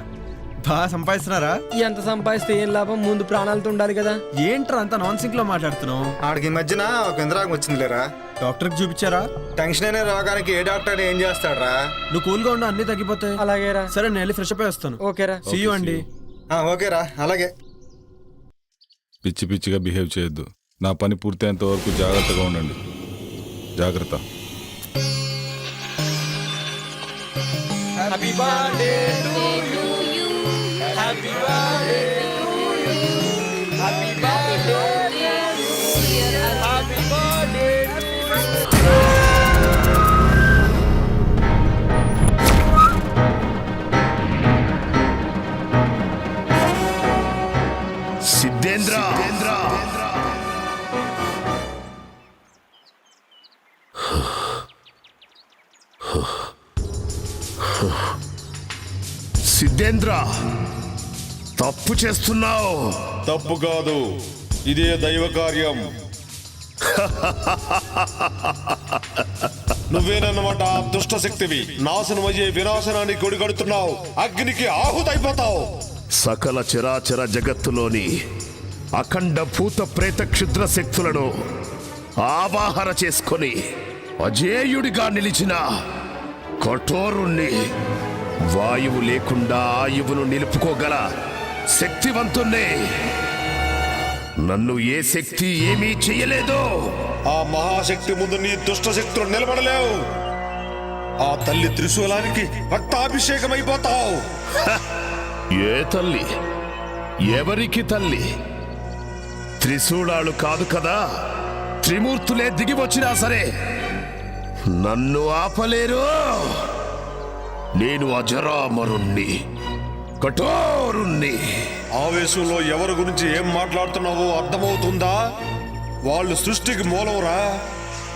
Speaker 5: బాగా సంపాదిస్తున్నారా?
Speaker 3: ఎంత సంపాదిస్తే ఏం లాభం, ముందు ప్రాణాలతో ఉండాలి కదా.
Speaker 5: ఏంట్రా అంత నాన్ సింక్ లో మాట్లాడుతున్నావు?
Speaker 15: ఆడికి ఈ మధ్యన ఒక ఇంద్రాగం వచ్చింది లేరా.
Speaker 5: డాక్టర్కి చూపించారా?
Speaker 15: టెన్షన్ అనే రోగానికి ఏ డాక్టర్ ఏం చేస్తాడరా?
Speaker 5: నువ్వు కూల్గా ఉండు, అన్ని తగ్గిపోతాయి.
Speaker 3: అలాగేరా.
Speaker 5: సరే, నేను వెళ్ళి ఫ్రెష్ అప్ అయి వస్తాను.
Speaker 3: ఓకేరా.
Speaker 5: సీ యూ అండి.
Speaker 15: ఓకేరా, అలాగే.
Speaker 1: పిచ్చి పిచ్చిగా బిహేవ్ చేయొద్దు. నా పని పూర్తయ్యేంత వరకు జాగ్రత్తగా ఉండండి. జాగ్రత్త.
Speaker 3: Happy birthday to you. Happy birthday to you. Happy birthday to you. Happy birthday to you.
Speaker 18: Siddhendra, Siddhendra, తప్పు చేస్తున్నావు.
Speaker 13: తప్పు కాదు, ఇదే దైవ కార్యం. నువ్వేనన్నమాట ఆ దుష్ట శక్తివి. నాశనమయ్యే వినాశనానికి కొడిగడుతున్నావు. అగ్నికి ఆహుతైపోతావు.
Speaker 18: సకల చరాచర జగత్తులోని అఖండ భూత ప్రేత క్షుద్ర శక్తులను ఆవాహన చేసుకొని అజేయుడిగా నిలిచిన కఠోరుణ్ణి, వాయువు లేకుండా ఆయువును నిలుపుకోగల శక్తివంతుణ్ణి. నన్ను ఏ శక్తి ఏమీ చెయ్యలేదు.
Speaker 13: ఆ మహాశక్తి ముందు నీ దుష్ట శక్తులు నిలబడలేవు. ఆ తల్లి త్రిశూలానికి రక్తాభిషేకమైపోతావు.
Speaker 18: ఏ తల్లి? ఎవరికి తల్లి? త్రిశూలాలు కాదు కదా, త్రిమూర్తులే దిగి వచ్చినా సరే నన్ను ఆపలేరు. నేను అజరామరుణ్ణి, కఠోరుణ్ణి.
Speaker 13: ఆవేశంలో ఎవరి గురించి ఏం మాట్లాడుతున్నావో అర్థమవుతుందా? వాళ్ళు సృష్టికి మూలవురా.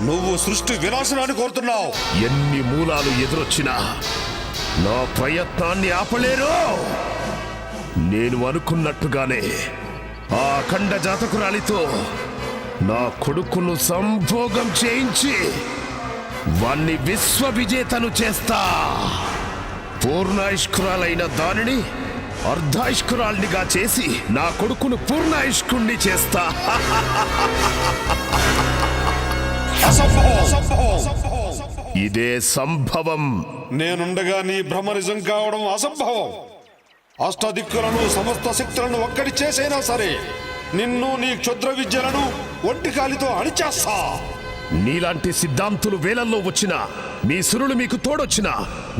Speaker 13: నువ్వు సృష్టి వినాశనాన్ని కోరుతున్నావు.
Speaker 18: ఎన్ని మూలాలు ఎదురొచ్చినా నా ప్రయత్నాన్ని ఆపలేరు. నేను అనుకున్నట్టుగానే ఆ అఖండ జాతకురాలితో నా కొడుకును సంభోగం చేయించి వాణ్ణి విశ్వ విజేతను చేస్తా. పూర్ణాయుష్కురాలైన దానిని అర్ధాయుష్కురాల్నిగా చేసి నా కొడుకును పూర్ణాయుష్కుణ్ణి చేస్తా. ఇదే సంభవం.
Speaker 13: నేనుండగా నీ భ్రమ నిజం కావడం అసంభవం. అష్టదిక్కులను సమస్త శక్తులను ఒక్కటి చేసైనా సరే నిన్ను నీ క్షుద్ర విద్యలను ఒంటి కాలితో అణిచేస్తా.
Speaker 18: నీలాంటి సిద్ధాంతులు వేలల్లో వచ్చినా, మీ సురులు మీకు తోడొచ్చినా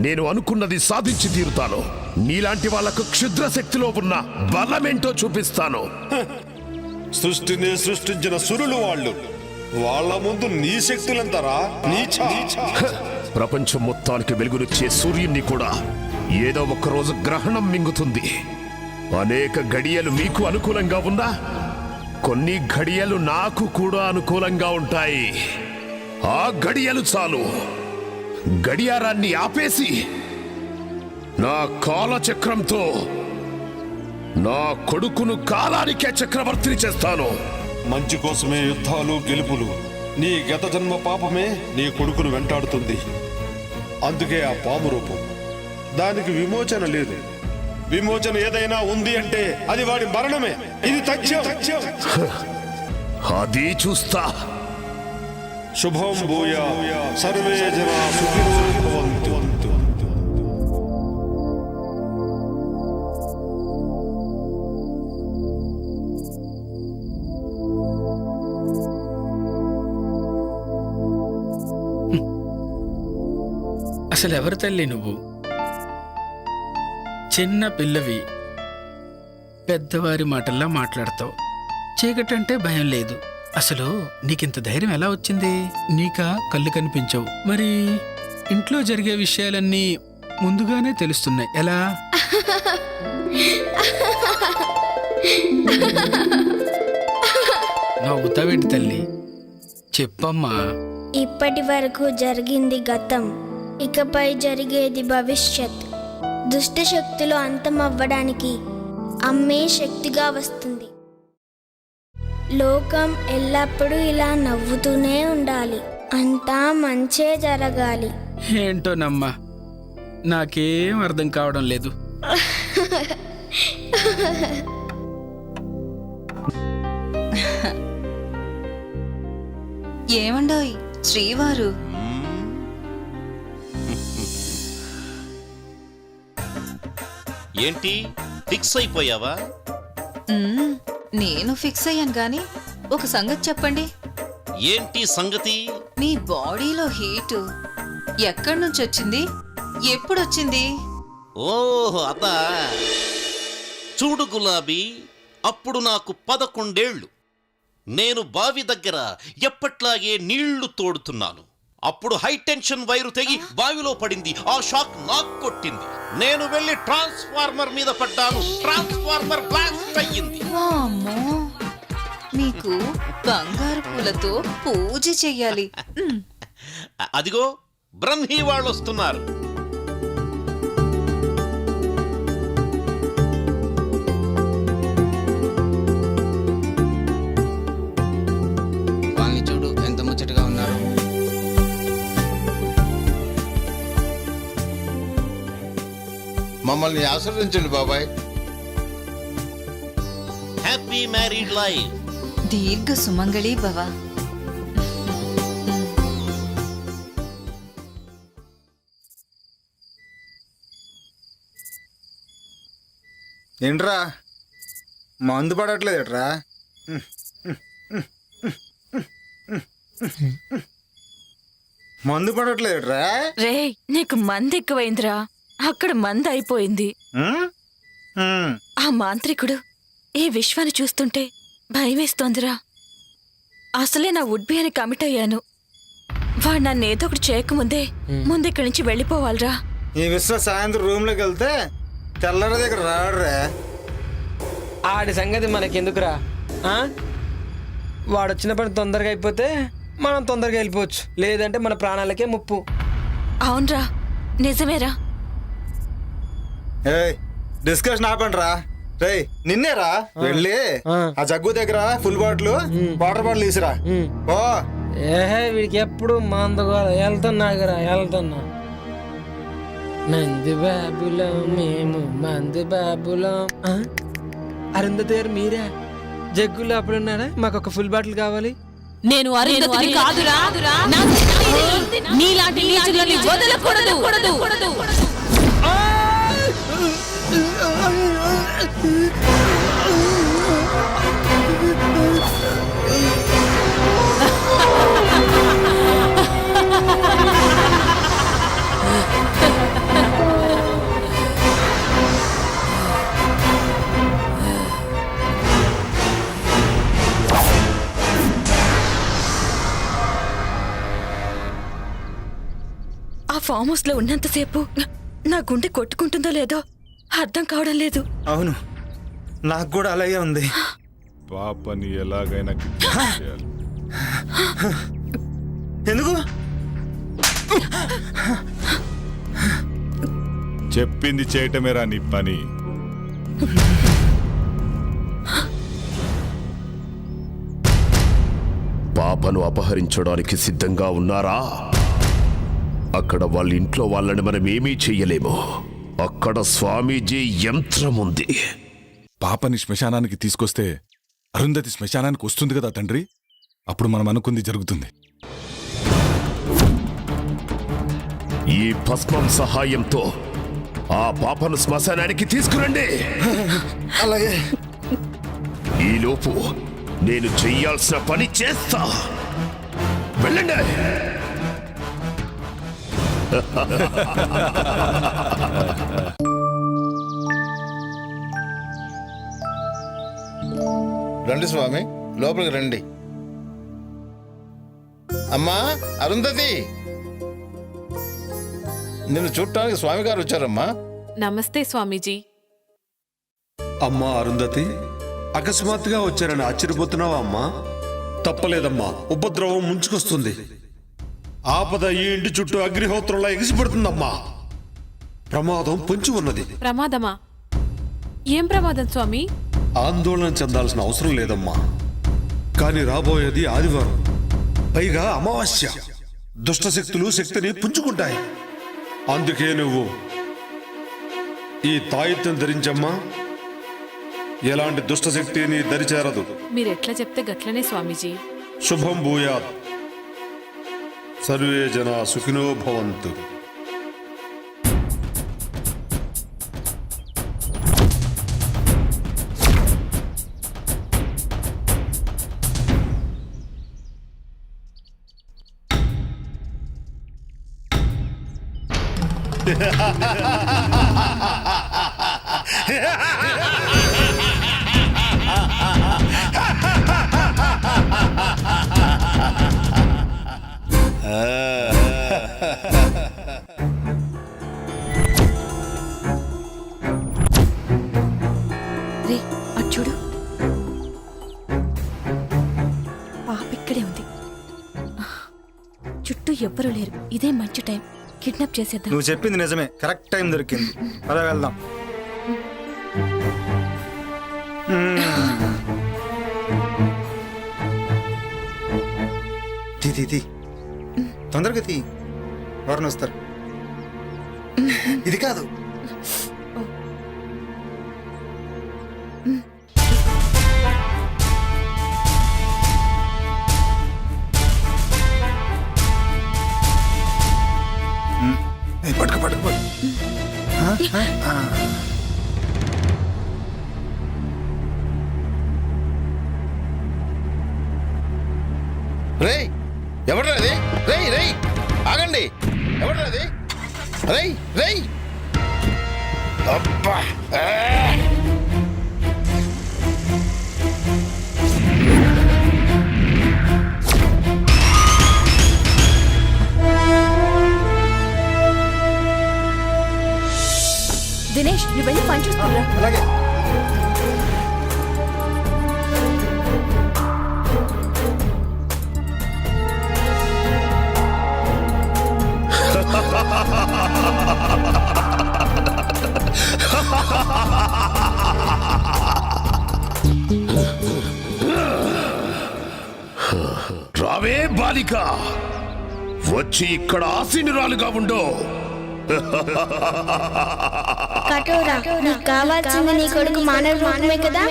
Speaker 18: నేను అనుకున్నది సాధించి తీరుతాను. నీలాంటి వాళ్లకు క్షుద్ర శక్తిలో ఉన్న బలమేంటో చూపిస్తాను.
Speaker 13: సృష్టిని సృష్టించిన సురులు వాళ్ళు. వాళ్ళ ముందు నీ శక్తులంతరా?
Speaker 18: ప్రపంచం మొత్తానికి వెలుగునిచ్చే సూర్యున్ని కూడా ఏదో ఒక రోజు గ్రహణం మింగుతుంది. అనేక గడియలు మీకు అనుకూలంగా ఉన్నా కొన్ని గడియలు నాకు కూడా అనుకూలంగా ఉంటాయి. ఆ గడియలు చాలు. గడియారాన్ని ఆపేసి నా కాలచక్రంతో నా కొడుకును కాలానికే చక్రవర్తిని చేస్తాను.
Speaker 13: మంచి కోసమే యుద్ధాలు, గెలుపులు. నీ గత జన్మ పాపమే నీ కొడుకును వెంటాడుతుంది. అందుకే ఆ పాము రూపం. దానికి విమోచన లేదు. విమోచన ఏదైనా ఉంది అంటే అది వాడి మరణమే. ఇది తథ్యం.
Speaker 18: అది చూస్తా.
Speaker 13: శుభం భూయా సర్వే జనా సుఖినో భవంతు.
Speaker 11: అసలు ఎవరు తల్లి నువ్వు? చిన్న పిల్లవి పెద్దవారి మాటల్లా మాట్లాడతావు. చీకటంటే భయం లేదు. అసలు నీకింత ధైర్యం ఎలా వచ్చింది? నీకా కళ్ళు కనిపించవు, మరి ఇంట్లో జరిగే విషయాలన్నీ ముందుగానే తెలుస్తున్నాయి. ఎలా? నవ్వుతావేంటి తల్లి? చెప్పమ్మా.
Speaker 14: ఇప్పటి వరకు జరిగింది గతం, ఇకపై జరిగేది భవిష్యత్. దుష్ట శక్తులు అంతమవ్వడానికి అమ్మే శక్తిగా వస్తుంది. లోకం ఎల్లప్పుడూ ఇలా నవ్వుతూనే ఉండాలి. అంతా మంచే జరగాలి.
Speaker 11: ఏంటోనమ్మా, నాకేం అర్థం కావడం లేదు.
Speaker 16: ఏమండోయ్ శ్రీవారు?
Speaker 10: ఏంటి ఫిక్స్ అయిపోయావా?
Speaker 16: నేను ఫిక్స్ అయ్యాను గాని ఒక సంగతి చెప్పండి.
Speaker 10: ఏంటి సంగతి?
Speaker 16: మీ బాడీలో హీటు ఎక్కడి నుంచి వచ్చింది? ఎప్పుడొచ్చింది?
Speaker 10: ఓహో అదా. చూడు గులాబీ, అప్పుడు నాకు 11 ఏళ్ళు. నేను బావి దగ్గర ఎప్పట్లాగే నీళ్లు తోడుతున్నాను. అప్పుడు హై టెన్షన్ వైరు తెగి బావిలో పడింది. ఆ షాక్ నాకు కొట్టింది. నేను వెళ్ళి ట్రాన్స్ఫార్మర్ మీద పడ్డాను. ట్రాన్స్ఫార్మర్ బ్లాస్ట్ అయ్యింది.
Speaker 16: వామ్మో, మీకు బంగారు పూలతో పూజ చెయ్యాలి.
Speaker 10: అదిగో బ్రహ్మీ వాళ్ళు వస్తున్నారు.
Speaker 19: వాళ్ళని చూడు ఎంత ముచ్చటగా ఉన్నారు.
Speaker 12: మమ్మల్ని ఆశీర్వదించండి బాబాయ్.
Speaker 10: Happy married life.
Speaker 16: దీర్ఘ సుమంగళి భవ.
Speaker 15: ఏంట్రా మందు పడట్లేదేట్రా? మందు పడట్లేదేట్రా?
Speaker 7: రే, నీకు మంది ఎక్కువైందిరా. అక్కడ మంది అయిపోయింది. ఆ మాంత్రికుడు ఈ విశ్వాన్ని చూస్తుంటే భయమేస్తోందిరా. అసలే నా వుడ్బి అని కమిట్ అయ్యాను. వాడు నన్ను ఏదో ఒకటి చేయకముందే ముందు ఇక్కడి నుంచి వెళ్ళిపోవాలిరా.
Speaker 15: ఈ విశ్వ సాయంత్రం రూమ్లోకి వెళ్తే తెల్లర దగ్గర రాడురా.
Speaker 3: ఆడి సంగతి మనకెందుకురా? వాడు వచ్చిన పని తొందరగా అయిపోతే మనం తొందరగా వెళ్ళిపోవచ్చు, లేదంటే మన ప్రాణాలకే ముప్పు.
Speaker 7: అవునరా, నిజమేరా.
Speaker 15: ఏయ్, డిస్కషన్ ఆపండిరా. రేయ్, నిన్నేరా వెళ్ళి ఆ జగ్గు దగ్గర ఫుల్ బాటిల్ వాటర్ బాటిల్ తీసిరా. ఓ
Speaker 3: ఏహే, వీడికి ఎప్పుడు మందుగా వెళ్తున్నాగరా, వెళ్తున్నా. మంది బాబులో మేము, మంది బాబులో. అరుంధతి గారు మీరే? జగ్గులో అప్పుడున్నారా? మాకు ఒక ఫుల్ బాటిల్ కావాలి.
Speaker 4: నేను అరుంధతిని కాదురా. నీలాంటి నీచులని వదలకూడదు.
Speaker 7: ఆ ఫామ్ హౌస్ లో ఉన్నంతసేపు నా గుండె కొట్టుకుంటుందో లేదో అర్థం కావడం లేదు.
Speaker 15: అవును, నాకు కూడా అలాగే ఉంది.
Speaker 1: పాపని ఎలాగైనా కిడ్నాప్ చేయాలి.
Speaker 15: ఎందుకు?
Speaker 1: చెప్పింది చేయటమేరా నీ పని.
Speaker 18: పాపను అపహరించడానికి సిద్ధంగా ఉన్నారా? అక్కడ వాళ్ళ ఇంట్లో వాళ్ళని మనం ఏమీ చెయ్యలేము. అక్కడ స్వామీజీ యంత్రం ఉంది.
Speaker 1: పాపని శ్మశానానికి తీసుకొస్తే అరుంధతి శ్మశానానికి వస్తుంది కదా తండ్రి. అప్పుడు మనం అనుకుంది జరుగుతుంది.
Speaker 18: ఈ భస్మం సహాయంతో ఆ పాపను శ్మశానానికి తీసుకురండి.
Speaker 15: అలాగే.
Speaker 18: ఈలోపు నేను చెయ్యాల్సిన పని చేస్తా. వెళ్ళండి.
Speaker 12: రండి స్వామి, లోపలికి రండి. అమ్మా అరుంధతి, నిన్ను చూడటానికి స్వామి గారు వచ్చారమ్మా.
Speaker 4: నమస్తే స్వామీజీ.
Speaker 13: అమ్మా అరుంధతి, అకస్మాత్తుగా వచ్చారని ఆశ్చర్యపోతున్నావా అమ్మా? తప్పలేదమ్మా, ఉపద్రవం ముంచుకొస్తుంది. ఆపద ఈ ఇంటి చుట్టూ అగ్నిహోత్రంలా ఎగిసిపడుతుందమ్మా. ప్రమాదం పొంచి ఉన్నది.
Speaker 4: ప్రమాదమా? ఏం ప్రమాదం స్వామి?
Speaker 13: ఆందోళన చెందాల్సిన అవసరం లేదమ్మా. కానీ రాబోయేది ఆదివారం, పైగా అమావాస్య. దుష్టశక్తులు శక్తిని పుంజుకుంటాయి. అందుకే నువ్వు ఈ తాయిత్యం ధరించమ్మా. ఎలాంటి దుష్టశక్తి నీ దరిచేరదు.
Speaker 4: మీరెట్లా చెప్తే గట్లనే స్వామీజీ.
Speaker 13: శుభం భూయాత్. సర్వే జనా సుఖినో భవంతు.
Speaker 7: రే అటు చూడు, పాప ఇక్కడే ఉంది. చుట్టూ ఎవ్వరూ లేరు. ఇదే మంచి టైం, కిడ్నాప్ చేసేద్దాం.
Speaker 15: నువ్వు చెప్పింది నిజమే, కరెక్ట్ టైం దొరికింది. అలా వెళ్దాం. తీ తొందరగా తీ, ఎవరిని వస్తారు. ఇది కాదు. పట్టుకు పట్టుకు
Speaker 12: రేయ్, ఎవడ్రా అది? రేయ్ రేయ్, ఆగండి. ఎవడ్రా అది? రేయ్ రేయ్, అబ్బా.
Speaker 7: దినేష్, నువ్వు వెళ్ళి పని చూస్తున్నా.
Speaker 15: అలాగే.
Speaker 18: రావే బాలిక, వచ్చి ఇక్కడ ఆసీనురాలుగా ఉండో.
Speaker 14: కఠోరా, నీకు కావాల్సింది నీ కొడుకు మానవ రూపమే కదా.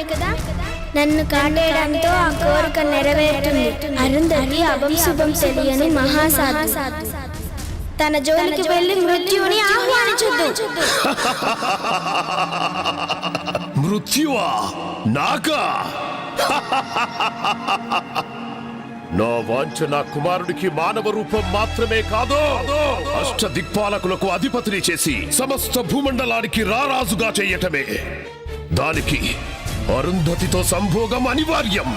Speaker 14: నన్ను కాటేయడంతో ఆ కోరిక నెరవేరుతుంది. అరుంధతి అభం శుభం తెలియని మహాసాధు. తన జోలికి వెళ్ళి మృత్యువుని ఆహ్వానించొద్దు.
Speaker 18: మృత్యువా? నాకా? నా వాంఛ నా కుమారుడికి మానవ రూపం మాత్రమే కాదు, అష్ట దిక్పాలకులకు అధిపతిని చేసి సమస్త భూమండలానికి రారాజుగా చెయ్యటమే. దానికి అరుంధతితో సంభోగం అనివార్యం.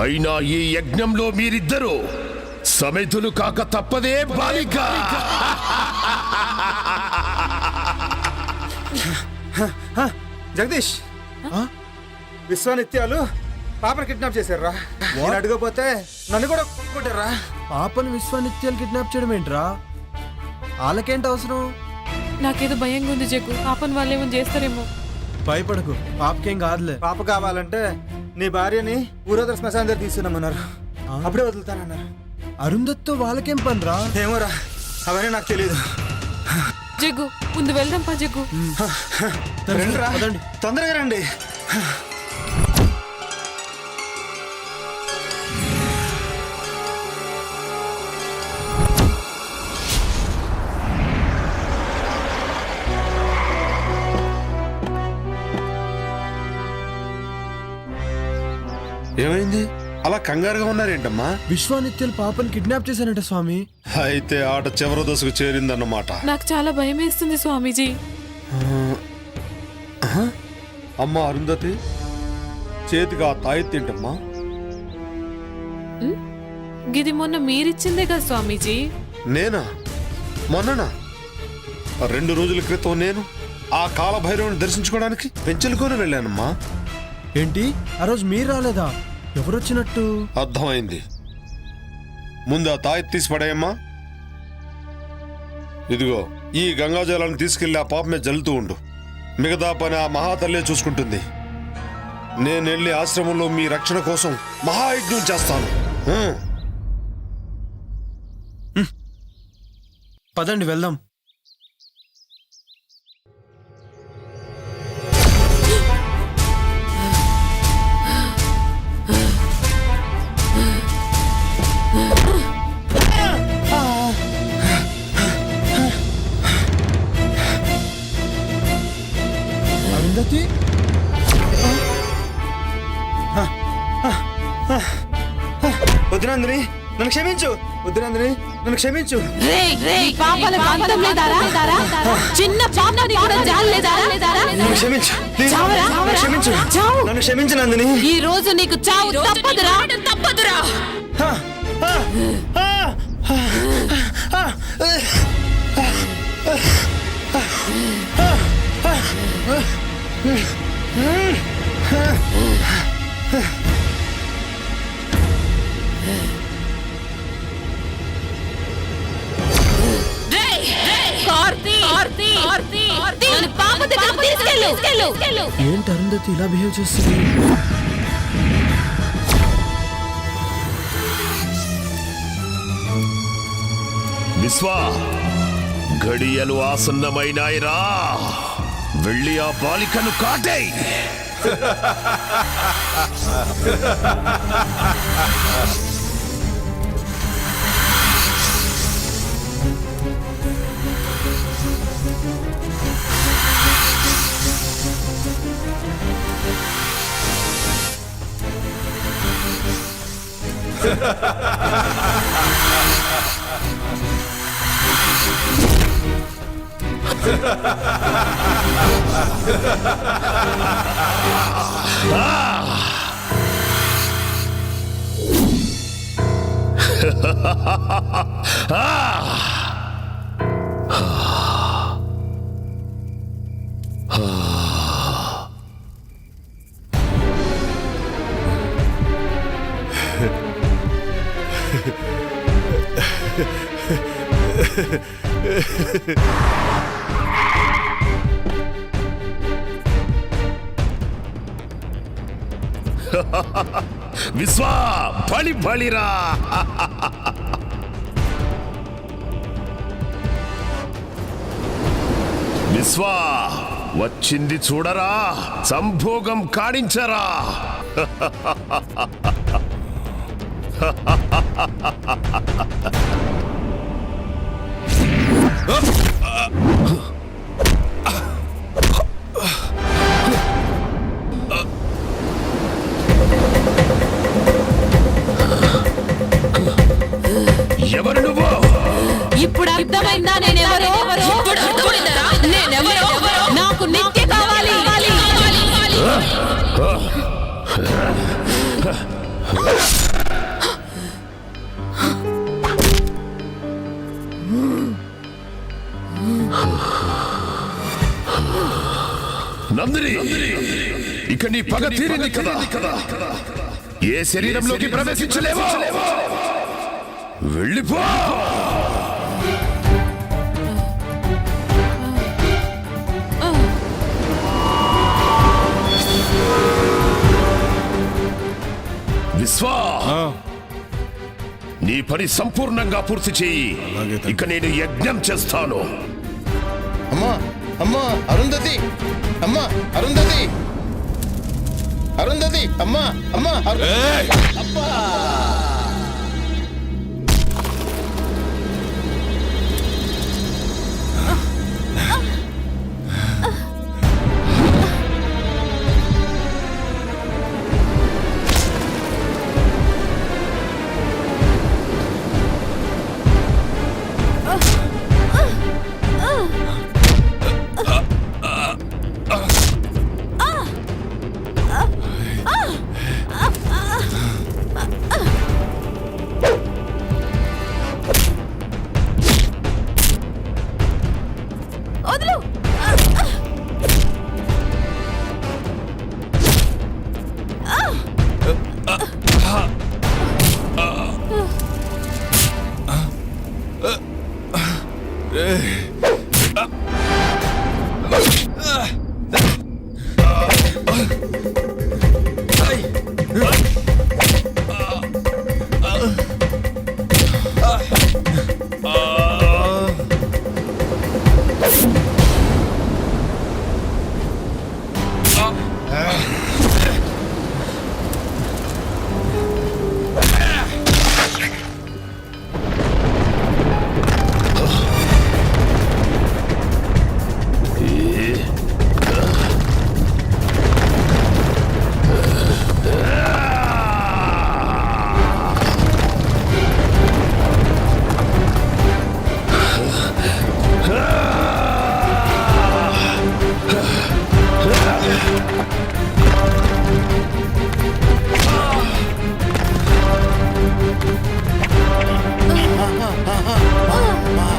Speaker 18: అయినా ఈ యజ్ఞంలో మీరిద్దరూ సమితులు కాక తప్పదే బాలిక.
Speaker 15: జగదీష్, విశ్వానిత్యాలు పాపను కిడ్నాప్ చేశారా? నేను అడగపోతే నన్ను కూడా కొట్టారా?
Speaker 5: పాపను విశ్వానిత్యాలు కిడ్నాప్ చేయడం ఏంట్రా? వాళ్ళకేంటి అవసరం?
Speaker 4: నాకేదో భయంగా ఉంది జగ్గు. పాపని వాళ్ళేమో చేస్తారేమో.
Speaker 5: భయపడకు, పాపకేం కాదులే.
Speaker 15: పాప కావాలంటే నీ భార్యని ఊరోదర శ్మశాన దగ్గర తీసుకున్నామన్నారు. అప్పుడే వదులుతానన్నారు.
Speaker 5: అరుంధత్తో వాళ్ళకేం పనిరా?
Speaker 15: ఏమోరా, అవన్నీ నాకు తెలియదు.
Speaker 4: జగ్గు, ముందు వెళ్దాం పా జగ్గు.
Speaker 15: తొందరగా రండి.
Speaker 13: ఏమైంది? అలా కంగారుగా ఉన్నారేంటమ్మా?
Speaker 5: విశ్వానిత్యాలు పాపని కిడ్నాప్ చేశానట స్వామి.
Speaker 13: అయితే ఆట చివరి దశకు చేరిందన్నమాట.
Speaker 4: నాకు చాలా భయం వేస్తుంది స్వామీజీ.
Speaker 13: అమ్మా అరుంధతి, చేతికి ఆ తాయెత్తేంటమ్మా?
Speaker 4: గిది మొన్న మీరిచ్చిందే కదా స్వామీజీ.
Speaker 13: నేనా? మొన్ననా? 2 రోజుల క్రితం నేను ఆ కాలభైరవుని దర్శించుకోవడానికి పెంచులుకొని వెళ్ళానమ్మా.
Speaker 5: ఏంటి ఆ రోజు మీరు రాలేదా? ఎవరొచ్చినట్టు?
Speaker 13: అర్థమైంది. ముందు ఆ తాయెత్తు తీసి పడేయమ్మా. ఇదిగో ఈ గంగాజలాన్ని తీసుకెళ్లి ఆ పాప మీద జల్లుతూ ఉండు. మిగతా పని ఆ మహాతల్లే చూసుకుంటుంది. నేను వెళ్ళి ఆశ్రమంలో మీ రక్షణ కోసం మహాయజ్ఞం చేస్తాను.
Speaker 5: పదండి వెళ్దాం. అరుంధతి, వద్దునందిని నన్ను క్షమించు. వద్దునందిని నన్ను క్షమించు.
Speaker 7: చిన్న పాపని కూడా జాలేదారా?
Speaker 5: నన్ను క్షమించు. క్షమించు. నన్ను క్షమించు నందిని.
Speaker 7: ఈ రోజు నీకు చావు తప్పదురా.
Speaker 5: ఏంటి అరుంధతి ఇలా బిహేవ్ చేస్తుంది?
Speaker 18: విశ్వా, గడియలు ఆసన్నమైనాయిరా. వెళ్ళి ఆ బాలికను కాటేయ్. విశ్వా, బలిరా. విశ్వా, వచ్చింది చూడరా, సంభోగం కాడించరా. ఎవరు నువ్వు?
Speaker 7: ఇప్పుడు అర్థమైందా నేనెవరో? నేనెవరో? నాకు నిత్య కావాలి.
Speaker 18: నందిని, ఇక నీ పగ తీరింది కదా. ఏ శరీరంలోకి ప్రవేశించలేవో. వెళ్ళిపో. విశ్వా, నీ పని సంపూర్ణంగా పూర్తి చేయి. ఇక నేను యజ్ఞం చేస్తాను.
Speaker 12: అమ్మా, అమ్మా అరుంధతి, అమ్మా అరుంధతి, అరుంధతి, అమ్మా, అమ్మా అబ్బా.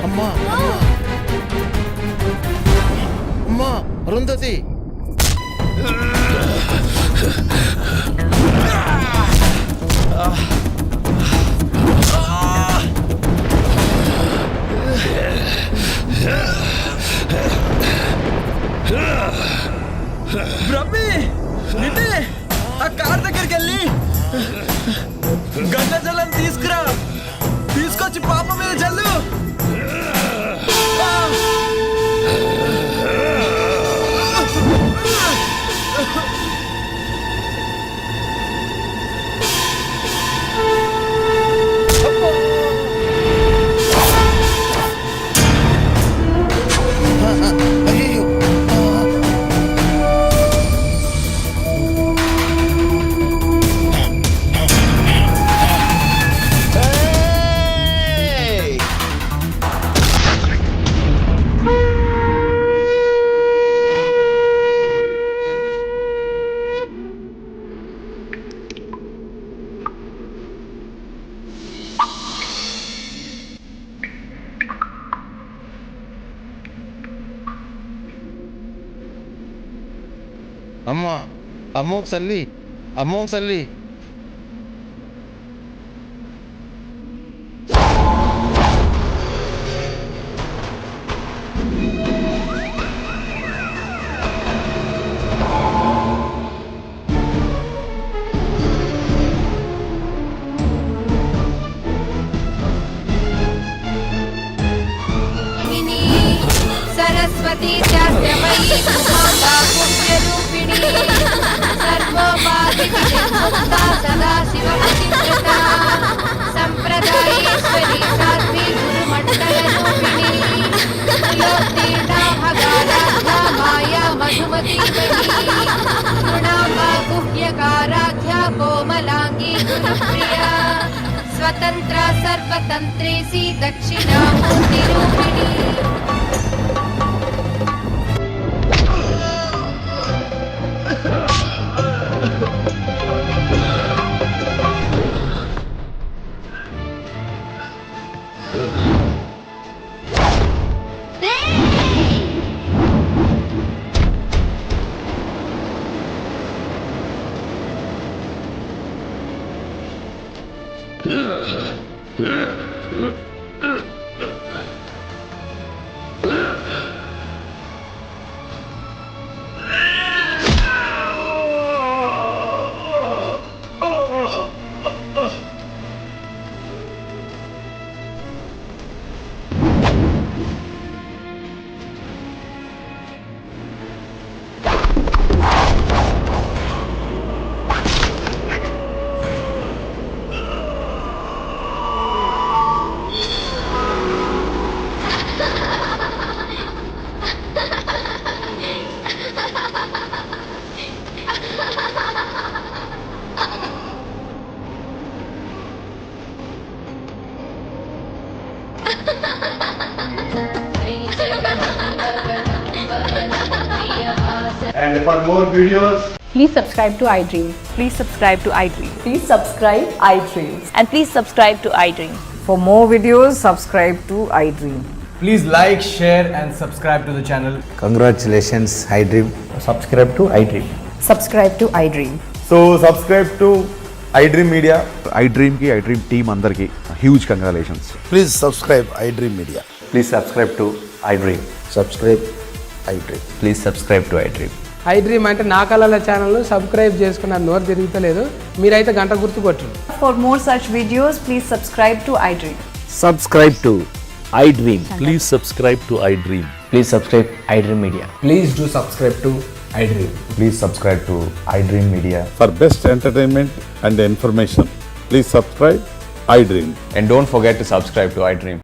Speaker 12: అమ్మా అరుంధతి
Speaker 5: బ్రహ్మి నిన్నే ఆ కార్ దగ్గరికి వెళ్ళి గంగ జలం తీసుకురా, తీసుకొచ్చి పాప మీద జల్లు.
Speaker 12: అమ్మా అమ్మో తల్లి, అమ్మో తల్లి.
Speaker 7: सरस्वती शास्त्रमयी माता पुण्यरूपिणी सर्वोपाधिमुक्ता सदा शिवपतिव्रता संप्रदायेश्वरी साध्वी गुरुमण्डलरूपिणी त्रिलोकीर्णा भगाराध्या माया मधुमती गुणाम्बा गुह्यकाराध्या कोमलांगी गुरुप्रिया स्वतन्त्रा सर्वतन्त्रेसी दक्षिणामूर्तिरूपिणी
Speaker 17: And for more videos,
Speaker 20: please subscribe to iDream. Please subscribe to iDream. Please subscribe iDream. And please subscribe to iDream.
Speaker 21: For more videos, subscribe to iDream.
Speaker 5: Please like, share and subscribe to the channel.
Speaker 22: Congratulations, iDream.
Speaker 21: Subscribe to iDream. Subscribe to iDream.
Speaker 23: So subscribe to iDream Media. iDream team andarki huge congratulations.
Speaker 12: Please subscribe iDream Media.
Speaker 22: Please subscribe to iDream. Subscribe iDream. Please subscribe to iDream.
Speaker 2: I dream అంటే నా కళల channel subscribe చేసుకున్న నోరు తిరుగుతలేదు. మీరైతే గంట గుర్తు కొట్టండి.
Speaker 20: For more such videos, please subscribe to iDream.
Speaker 6: Subscribe to iDream. Please subscribe to iDream.
Speaker 22: Please subscribe iDream Media.
Speaker 15: Please do subscribe to iDream.
Speaker 22: Please subscribe to iDream Media.
Speaker 1: For best entertainment and information, please subscribe iDream.
Speaker 22: And don't forget to subscribe to iDream.